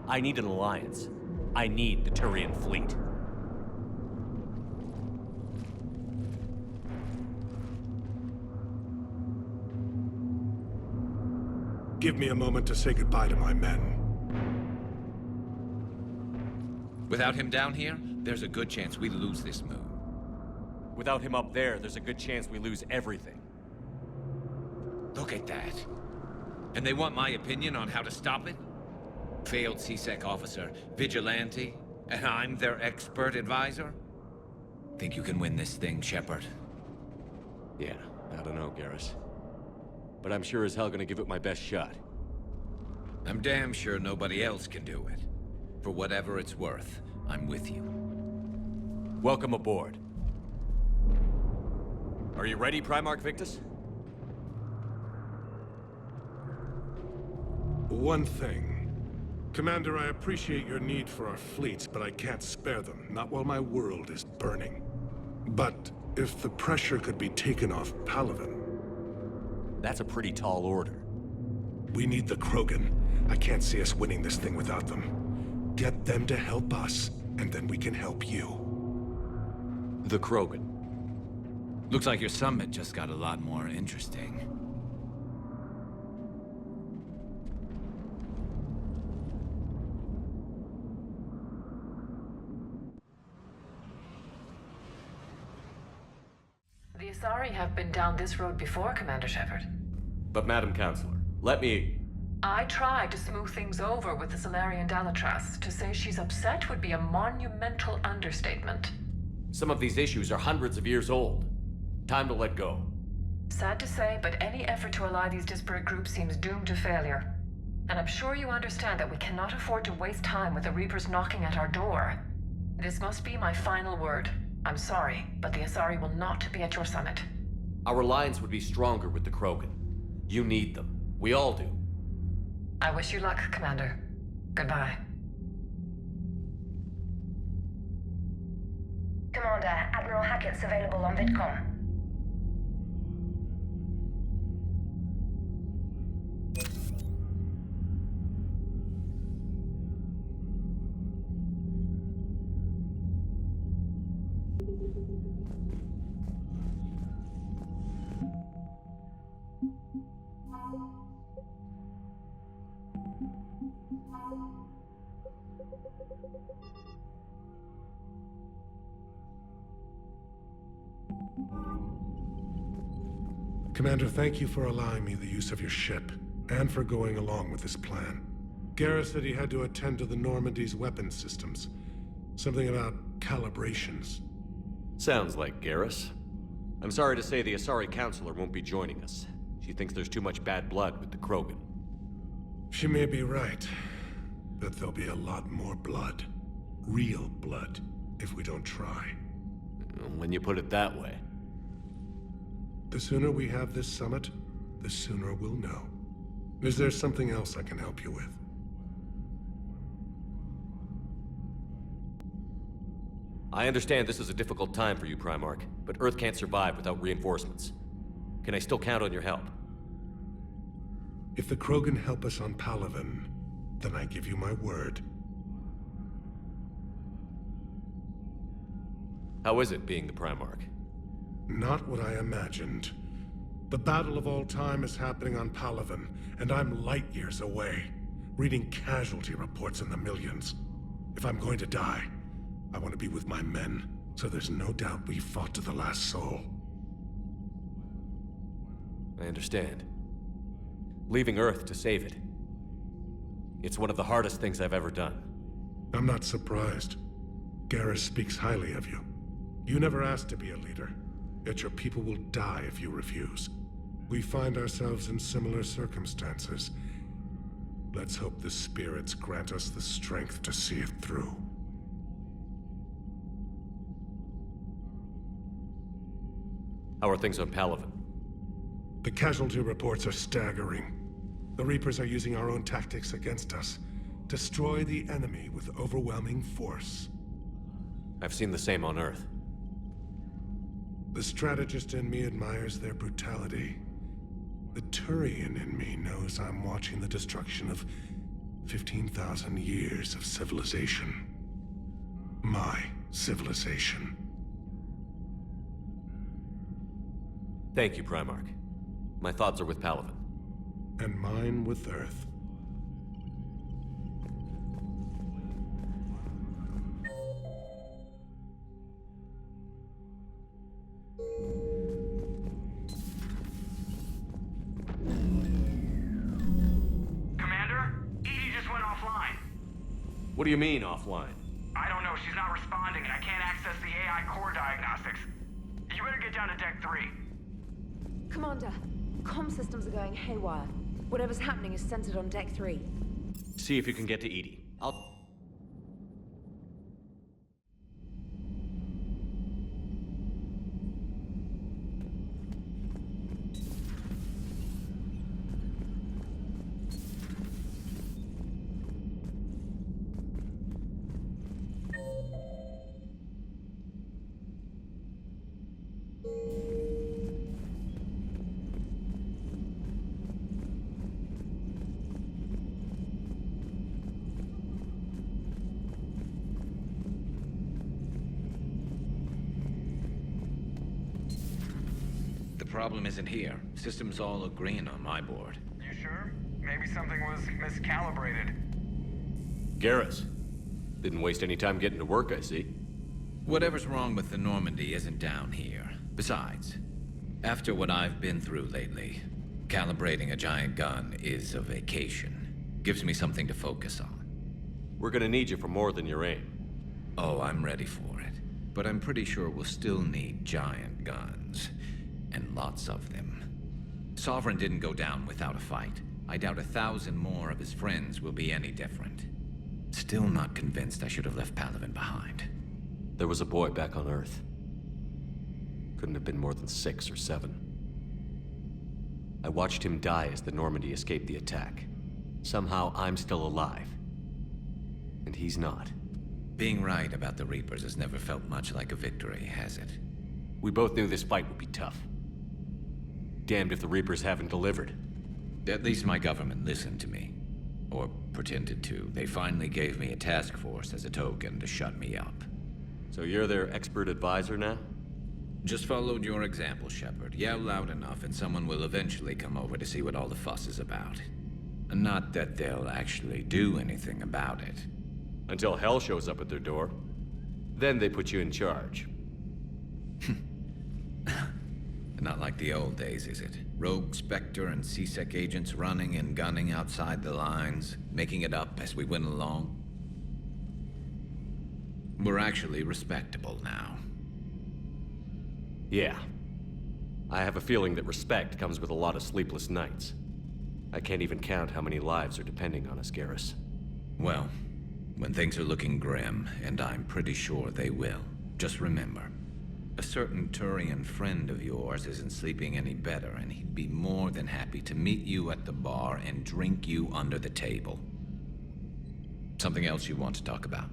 Speaker 2: I need an alliance. I need the Turian fleet.
Speaker 7: Give me a moment to say goodbye to my men.
Speaker 10: Without him down here, there's a good chance we lose this moon.
Speaker 2: Without him up there, there's a good chance we lose everything.
Speaker 10: Look at that. And they want my opinion on how to stop it? Failed CSEC officer, vigilante, and I'm their expert advisor? Think you can win this thing, Shepard?
Speaker 3: Yeah, I don't know, Garrus. But I'm sure as hell gonna give it my best shot.
Speaker 10: I'm damn sure nobody else can do it. For whatever it's worth, I'm with you.
Speaker 2: Welcome aboard. Are you ready, Primarch Victus?
Speaker 7: One thing. Commander, I appreciate your need for our fleets, but I can't spare them. Not while my world is burning. But if the pressure could be taken off Palaven...
Speaker 2: That's a pretty tall order.
Speaker 7: We need the Krogan. I can't see us winning this thing without them. Get them to help us, and then we can help you.
Speaker 3: The Krogan.
Speaker 10: Looks like your summit just got a lot more interesting.
Speaker 19: The Asari have been down this road before, Commander Shepard.
Speaker 2: But Madam Counselor, let me...
Speaker 19: I tried to smooth things over with the Solarian Dalatras. To say she's upset would be a monumental understatement.
Speaker 2: Some of these issues are hundreds of years old. Time to let go.
Speaker 8: Sad to say, but any effort to ally these disparate groups seems doomed to failure. And I'm sure you understand that we cannot afford to waste time with the Reapers knocking at our door. This must be my final word. I'm sorry, but the Asari will not be at your summit.
Speaker 2: Our alliance would be stronger with the Krogan. You need them. We all do.
Speaker 8: I wish you luck, Commander. Goodbye.
Speaker 21: Commander, Admiral Hackett's available on VidCom.
Speaker 7: Commander, thank you for allowing me the use of your ship, and for going along with this plan. Garrus said he had to attend to the Normandy's weapon systems. Something about calibrations.
Speaker 2: Sounds like Garrus. I'm sorry to say the Asari Counselor won't be joining us. She thinks there's too much bad blood with the Krogan.
Speaker 7: She may be right, but there'll be a lot more blood. Real blood, if we don't try.
Speaker 2: When you put it that way.
Speaker 7: The sooner we have this summit, the sooner we'll know. Is there something else I can help you with?
Speaker 2: I understand this is a difficult time for you, Primarch, but Earth can't survive without reinforcements. Can I still count on your help?
Speaker 7: If the Krogan help us on Palaven, then I give you my word.
Speaker 2: How is it being the Primarch?
Speaker 7: Not what I imagined. The battle of all time is happening on Palaven, and I'm light years away, reading casualty reports in the millions. If I'm going to die, I want to be with my men, so there's no doubt we fought to the last soul.
Speaker 2: I understand. Leaving Earth to save it. It's one of the hardest things I've ever done.
Speaker 7: I'm not surprised. Garrus speaks highly of you. You never asked to be a leader, yet your people will die if you refuse. We find ourselves in similar circumstances. Let's hope the spirits grant us the strength to see it through.
Speaker 2: How are things on Palaven?
Speaker 7: The casualty reports are staggering. The Reapers are using our own tactics against us. Destroy the enemy with overwhelming force.
Speaker 2: I've seen the same on Earth.
Speaker 7: The strategist in me admires their brutality. The Turian in me knows I'm watching the destruction of 15,000 years of civilization. My civilization.
Speaker 2: Thank you, Primarch. My thoughts are with Palaven.
Speaker 7: And mine with Earth.
Speaker 16: Commander? Edie just went offline.
Speaker 2: What do you mean, offline?
Speaker 16: I don't know. She's not responding, and I can't access the AI core diagnostics. You better get down to Deck 3.
Speaker 21: Commander, comm systems are going haywire. Whatever's happening is centered on Deck 3.
Speaker 2: See if you can get to Edie.
Speaker 10: The problem isn't here. Systems all look green on my board.
Speaker 16: You sure? Maybe something was miscalibrated.
Speaker 2: Garrus. Didn't waste any time getting to work, I see.
Speaker 10: Whatever's wrong with the Normandy isn't down here. Besides, after what I've been through lately, calibrating a giant gun is a vacation. Gives me something to focus on.
Speaker 2: We're gonna need you for more than your aim.
Speaker 10: Oh, I'm ready for it. But I'm pretty sure we'll still need giant guns. And lots of them. Sovereign didn't go down without a fight. I doubt 1,000 more of his friends will be any different. Still not convinced I should have left Palaven behind.
Speaker 3: There was a boy back on Earth. Couldn't have been more than 6 or 7. I watched him die as the Normandy escaped the attack. Somehow I'm still alive. And he's not.
Speaker 10: Being right about the Reapers has never felt much like a victory, has it?
Speaker 3: We both knew this fight would be tough. Damned if the Reapers haven't delivered.
Speaker 10: At least my government listened to me. Or pretended to. They finally gave me a task force as a token to shut me up.
Speaker 3: So you're their expert advisor now?
Speaker 10: Just followed your example, Shepard. Yell loud enough and someone will eventually come over to see what all the fuss is about. Not that they'll actually do anything about it.
Speaker 3: Until hell shows up at their door. Then they put you in charge.
Speaker 10: Not like the old days, is it? Rogue Spectre and C-Sec agents running and gunning outside the lines, making it up as we went along. We're actually respectable now.
Speaker 3: Yeah. I have a feeling that respect comes with a lot of sleepless nights. I can't even count how many lives are depending on us, Garrus.
Speaker 10: Well, when things are looking grim, and I'm pretty sure they will, just remember, a certain Turian friend of yours isn't sleeping any better, and he'd be more than happy to meet you at the bar and drink you under the table. Something else you want to talk about?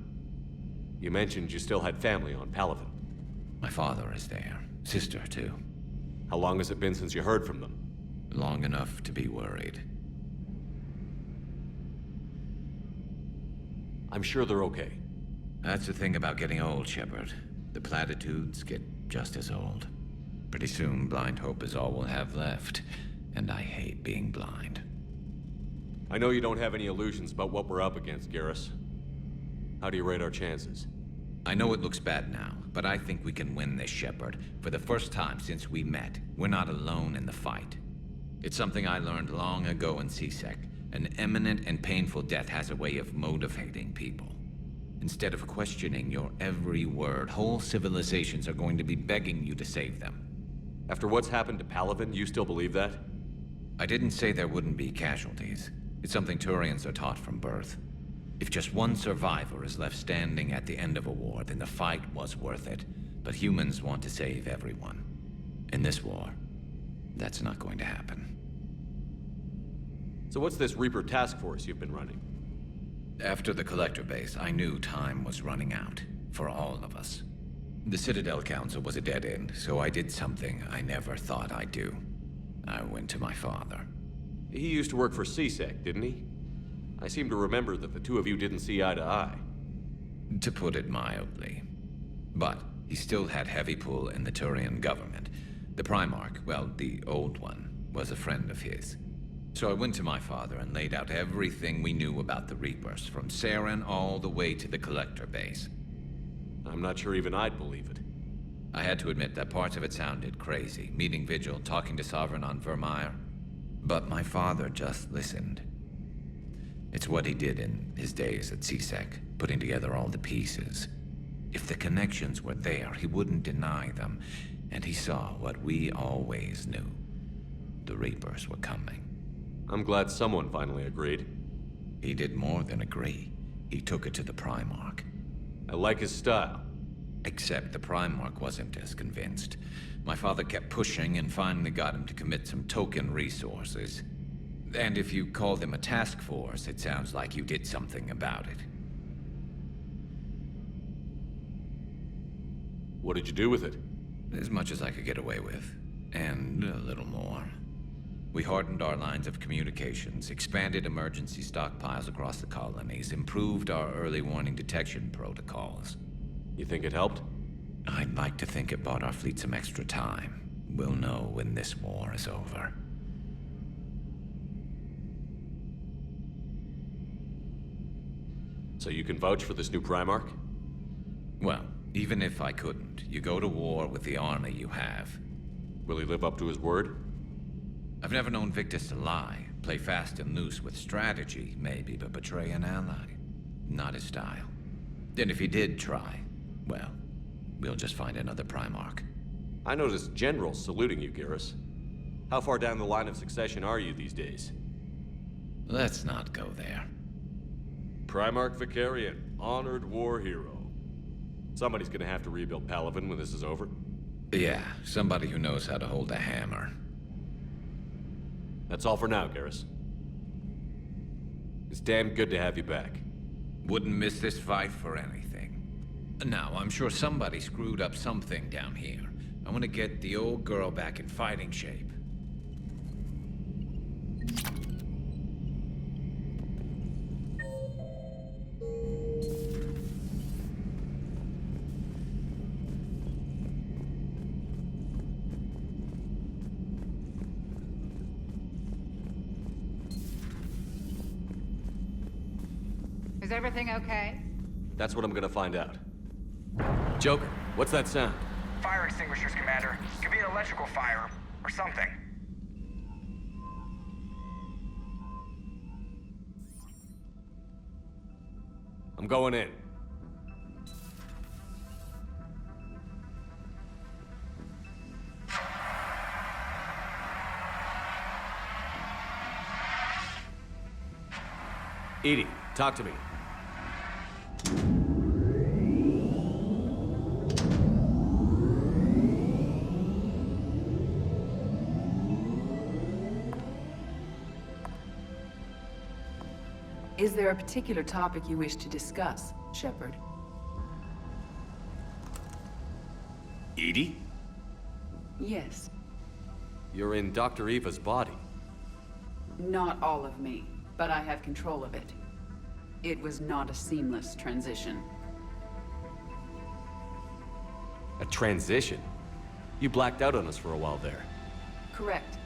Speaker 3: You mentioned you still had family on Palaven.
Speaker 10: My father is there. Sister, too.
Speaker 3: How long has it been since you heard from them?
Speaker 10: Long enough to be worried.
Speaker 3: I'm sure they're okay.
Speaker 10: That's the thing about getting old, Shepard. The platitudes get just as old. Pretty soon, blind hope is all we'll have left. And I hate being blind.
Speaker 3: I know you don't have any illusions about what we're up against, Garrus. How do you rate our chances?
Speaker 10: I know it looks bad now, but I think we can win this, Shepard. For the first time since we met, we're not alone in the fight. It's something I learned long ago in C-Sec. An imminent and painful death has a way of motivating people. Instead of questioning your every word, whole civilizations are going to be begging you to save them.
Speaker 3: After what's happened to Palaven, you still believe that?
Speaker 10: I didn't say there wouldn't be casualties. It's something Turians are taught from birth. If just one survivor is left standing at the end of a war, then the fight was worth it. But humans want to save everyone. In this war, that's not going to happen.
Speaker 3: So what's this Reaper task force you've been running?
Speaker 10: After the Collector base, I knew time was running out. For all of us. The Citadel Council was a dead end, so I did something I never thought I'd do. I went to my father.
Speaker 3: He used to work for C-Sec, didn't he? I seem to remember that the two of you didn't see eye to eye.
Speaker 10: To put it mildly. But he still had heavy pull in the Turian government. The Primarch, well, the old one, was a friend of his. So I went to my father and laid out everything we knew about the Reapers, from Saren all the way to the Collector base.
Speaker 3: I'm not sure even I'd believe it.
Speaker 10: I had to admit that parts of it sounded crazy, meeting Vigil, talking to Sovereign on Vermeer. But my father just listened. It's what he did in his days at C-Sec, putting together all the pieces. If the connections were there, he wouldn't deny them, and he saw what we always knew. The Reapers were coming.
Speaker 3: I'm glad someone finally agreed.
Speaker 10: He did more than agree. He took it to the Primarch.
Speaker 3: I like his style.
Speaker 10: Except the Primarch wasn't as convinced. My father kept pushing and finally got him to commit some token resources. And if you call them a task force, it sounds like you did something about it.
Speaker 3: What did you do with it?
Speaker 10: As much as I could get away with. And a little more. We hardened our lines of communications, expanded emergency stockpiles across the colonies, improved our early warning detection protocols.
Speaker 3: You think it helped?
Speaker 10: I'd like to think it bought our fleet some extra time. We'll know when this war is over.
Speaker 3: So you can vouch for this new Primarch?
Speaker 10: Well, even if I couldn't, you go to war with the army you have.
Speaker 3: Will he live up to his word?
Speaker 10: I've never known Victus to lie. Play fast and loose with strategy, maybe, but betray an ally. Not his style. And if he did try, well, we'll just find another Primarch.
Speaker 3: I noticed generals saluting you, Garrus.
Speaker 2: How far down the line of succession are you these days?
Speaker 10: Let's not go there.
Speaker 2: Primarch Vicarian, honored war hero. Somebody's gonna have to rebuild Palaven when this is over.
Speaker 10: Yeah, somebody who knows how to hold a hammer.
Speaker 2: That's all for now, Garrus. It's damn good to have you back.
Speaker 10: Wouldn't miss this fight for anything. Now, I'm sure somebody screwed up something down here. I want to get the old girl back in fighting shape.
Speaker 11: Is everything okay?
Speaker 2: That's what I'm gonna find out. Joker, what's that sound?
Speaker 14: Fire extinguishers, Commander. Could be an electrical fire, or something.
Speaker 2: I'm going in. Edie, talk to me.
Speaker 20: Is there a particular topic you wish to discuss, Shepard?
Speaker 2: Edie?
Speaker 20: Yes.
Speaker 2: You're in Dr. Eva's body.
Speaker 20: Not all of me, but I have control of it. It was not a seamless transition.
Speaker 2: A transition? You blacked out on us for a while there.
Speaker 20: Correct.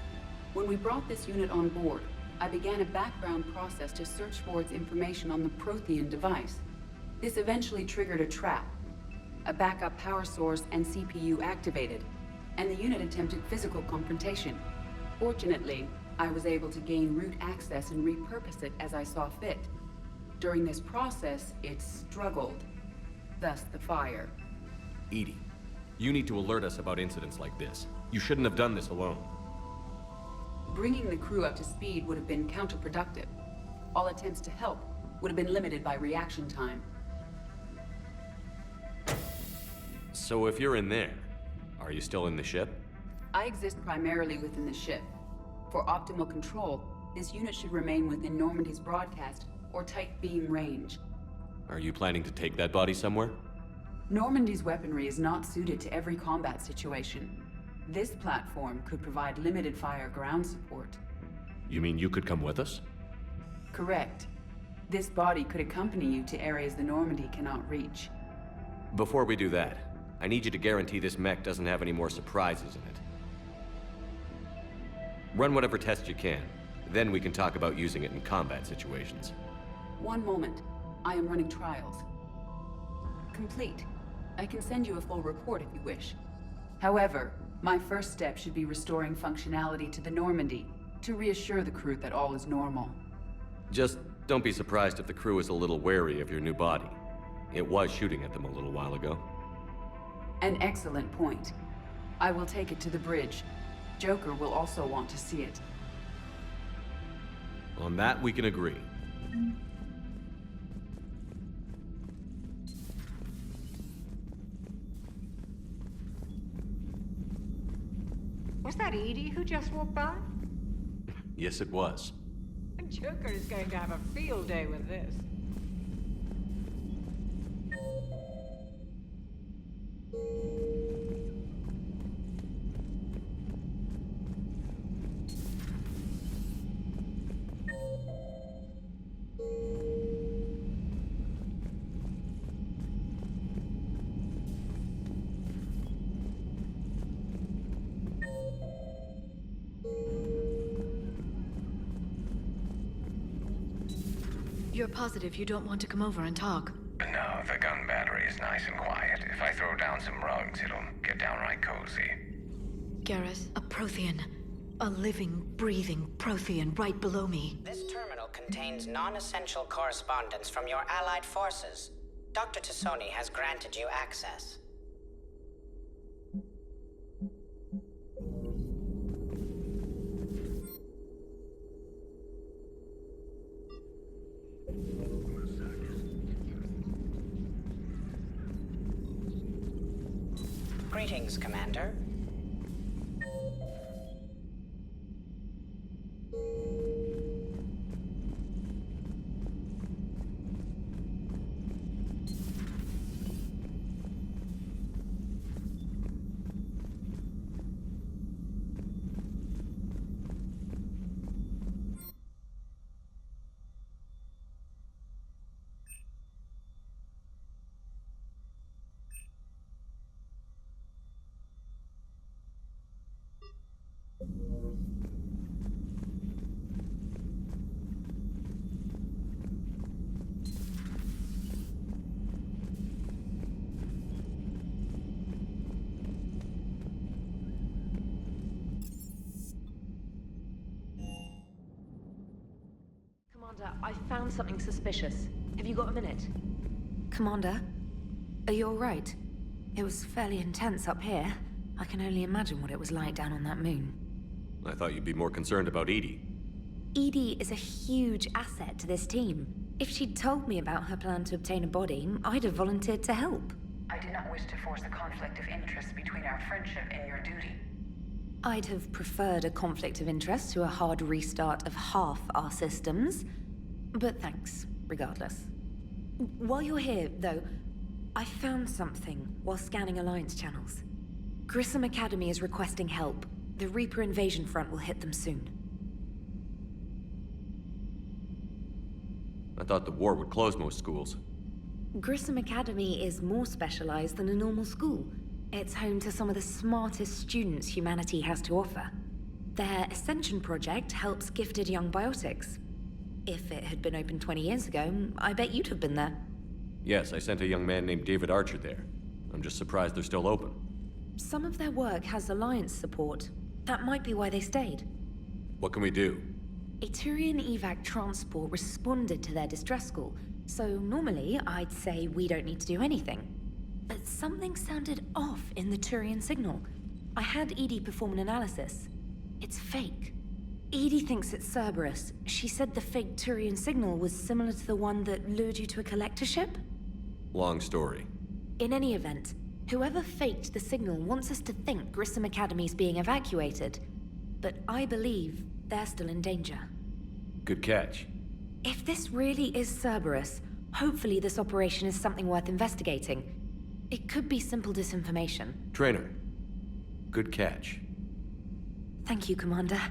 Speaker 20: When we brought this unit on board, I began a background process to search for its information on the Prothean device. This eventually triggered a trap. A backup power source and CPU activated, and the unit attempted physical confrontation. Fortunately, I was able to gain root access and repurpose it as I saw fit. During this process, it struggled. Thus the fire.
Speaker 2: Edie, you need to alert us about incidents like this. You shouldn't have done this alone.
Speaker 20: Bringing the crew up to speed would have been counterproductive. All attempts to help would have been limited by reaction time.
Speaker 2: So if you're in there, are you still in the ship?
Speaker 20: I exist primarily within the ship. For optimal control, this unit should remain within Normandy's broadcast or tight beam range.
Speaker 2: Are you planning to take that body somewhere?
Speaker 20: Normandy's weaponry is not suited to every combat situation. This platform could provide limited fire ground support.
Speaker 2: You mean you could come with us?
Speaker 20: Correct. This body could accompany you to areas the Normandy cannot reach.
Speaker 2: Before we do that, I need you to guarantee this mech doesn't have any more surprises in it. Run whatever tests you can, then we can talk about using it in combat situations.
Speaker 20: One moment. I am running trials. Complete. I can send you a full report if you wish. However, my first step should be restoring functionality to the Normandy, to reassure the crew that all is normal.
Speaker 2: Just don't be surprised if the crew is a little wary of your new body. It was shooting at them a little while ago.
Speaker 20: An excellent point. I will take it to the bridge. Joker will also want to see it.
Speaker 2: On that, we can agree.
Speaker 11: Was that Edie who just walked by?
Speaker 2: Yes, it was.
Speaker 11: Joker is going to have a field day with this.
Speaker 6: You're positive you don't want to come over and talk?
Speaker 14: No, the gun battery is nice and quiet. If I throw down some rugs, it'll get downright cozy.
Speaker 6: Garrus, a Prothean. A living, breathing Prothean right below me.
Speaker 24: This terminal contains non-essential correspondence from your allied forces. Dr. Tassoni has granted you access. Greetings, Commander.
Speaker 9: Commander, I found something suspicious. Have you got a minute?
Speaker 6: Commander, are you alright? It was fairly intense up here. I can only imagine what it was like down on that moon.
Speaker 2: I thought you'd be more concerned about Edie.
Speaker 6: Edie is a huge asset to this team. If she'd told me about her plan to obtain a body, I'd have volunteered to help.
Speaker 20: I did not wish to force a conflict of interest between our friendship and your duty.
Speaker 6: I'd have preferred a conflict of interest to a hard restart of half our systems. But thanks, regardless. While you're here, though, I found something while scanning Alliance channels. Grissom Academy is requesting help. The Reaper invasion front will hit them soon.
Speaker 2: I thought the war would close most schools.
Speaker 6: Grissom Academy is more specialized than a normal school. It's home to some of the smartest students humanity has to offer. Their Ascension project helps gifted young biotics. If it had been open 20 years ago, I bet you'd have been there.
Speaker 2: Yes, I sent a young man named David Archer there. I'm just surprised they're still open.
Speaker 6: Some of their work has Alliance support. That might be why they stayed.
Speaker 2: What can we do?
Speaker 6: A Turian evac transport responded to their distress call, so normally I'd say we don't need to do anything. But something sounded off in the Turian signal. I had Edie perform an analysis. It's fake. Edie thinks it's Cerberus. She said the fake Turian signal was similar to the one that lured you to a collector ship?
Speaker 2: Long story.
Speaker 6: In any event, whoever faked the signal wants us to think Grissom Academy's being evacuated. But I believe they're still in danger.
Speaker 2: Good catch.
Speaker 6: If this really is Cerberus, hopefully this operation is something worth investigating. It could be simple disinformation.
Speaker 2: Trainer. Good catch.
Speaker 6: Thank you, Commander.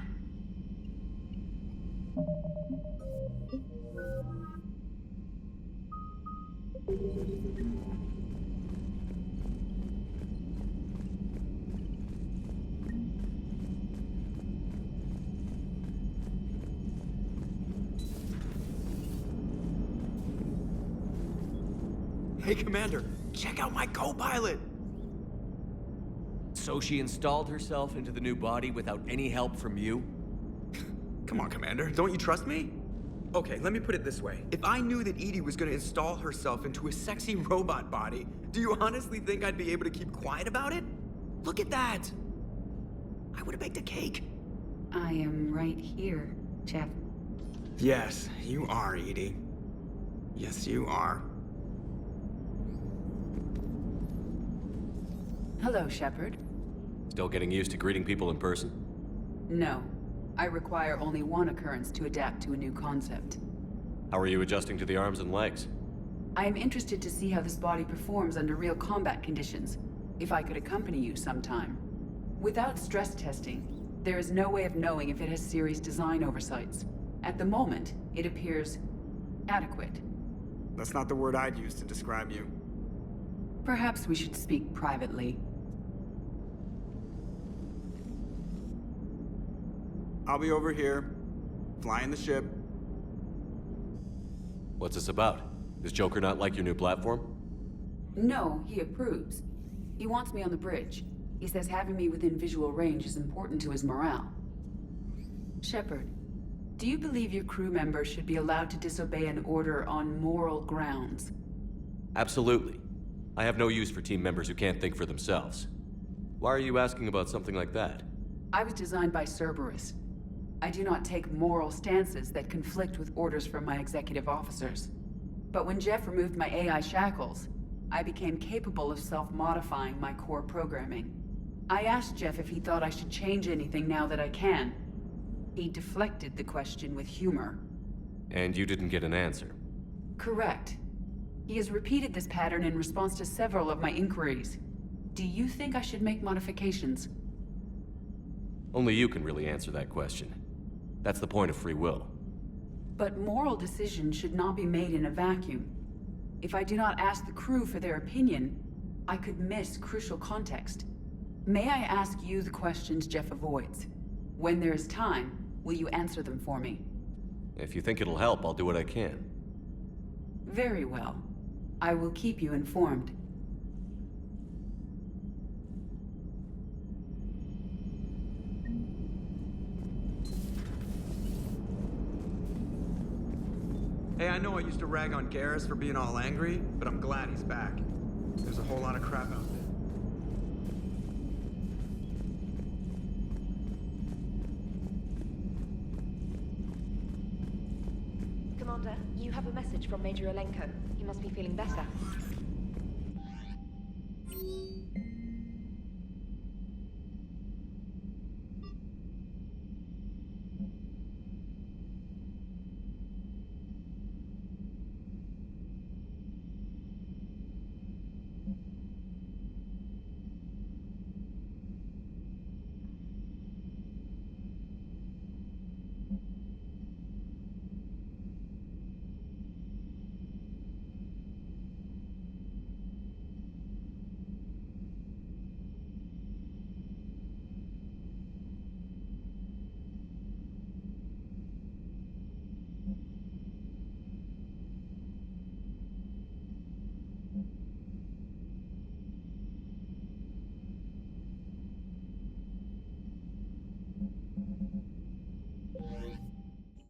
Speaker 15: Hey, Commander, check out my co-pilot!
Speaker 2: So she installed herself into the new body without any help from you?
Speaker 15: Come on, Commander, don't you trust me? Okay, let me put it this way. If I knew that Edie was gonna install herself into a sexy robot body, do you honestly think I'd be able to keep quiet about it? Look at that! I would've baked a cake.
Speaker 20: I am right here, Jeff.
Speaker 15: Yes, you are, Edie. Yes, you are.
Speaker 20: Hello, Shepard.
Speaker 2: Still getting used to greeting people in person?
Speaker 20: No. I require only one occurrence to adapt to a new concept.
Speaker 2: How are you adjusting to the arms and legs?
Speaker 20: I am interested to see how this body performs under real combat conditions. If I could accompany you sometime. Without stress testing, there is no way of knowing if it has serious design oversights. At the moment, it appears adequate.
Speaker 15: That's not the word I'd use to describe you.
Speaker 20: Perhaps we should speak privately.
Speaker 15: I'll be over here, flying the ship.
Speaker 2: What's this about? Does Joker not like your new platform?
Speaker 20: No, he approves. He wants me on the bridge. He says having me within visual range is important to his morale. Shepard, do you believe your crew members should be allowed to disobey an order on moral grounds?
Speaker 2: Absolutely. I have no use for team members who can't think for themselves. Why are you asking about something like that?
Speaker 20: I was designed by Cerberus. I do not take moral stances that conflict with orders from my executive officers. But when Jeff removed my AI shackles, I became capable of self-modifying my core programming. I asked Jeff if he thought I should change anything now that I can. He deflected the question with humor.
Speaker 3: And you didn't get an answer?
Speaker 20: Correct. He has repeated this pattern in response to several of my inquiries. Do you think I should make modifications?
Speaker 3: Only you can really answer that question. That's the point of free will.
Speaker 20: But moral decisions should not be made in a vacuum. If I do not ask the crew for their opinion, I could miss crucial context. May I ask you the questions Jeff avoids? When there is time, will you answer them for me?
Speaker 3: If you think it'll help, I'll do what I can.
Speaker 20: Very well. I will keep you informed.
Speaker 15: Hey, I know I used to rag on Garrus for being all angry, but I'm glad he's back. There's a whole lot of crap out there.
Speaker 9: Commander, you have a message from Major Olenko. He must be feeling better.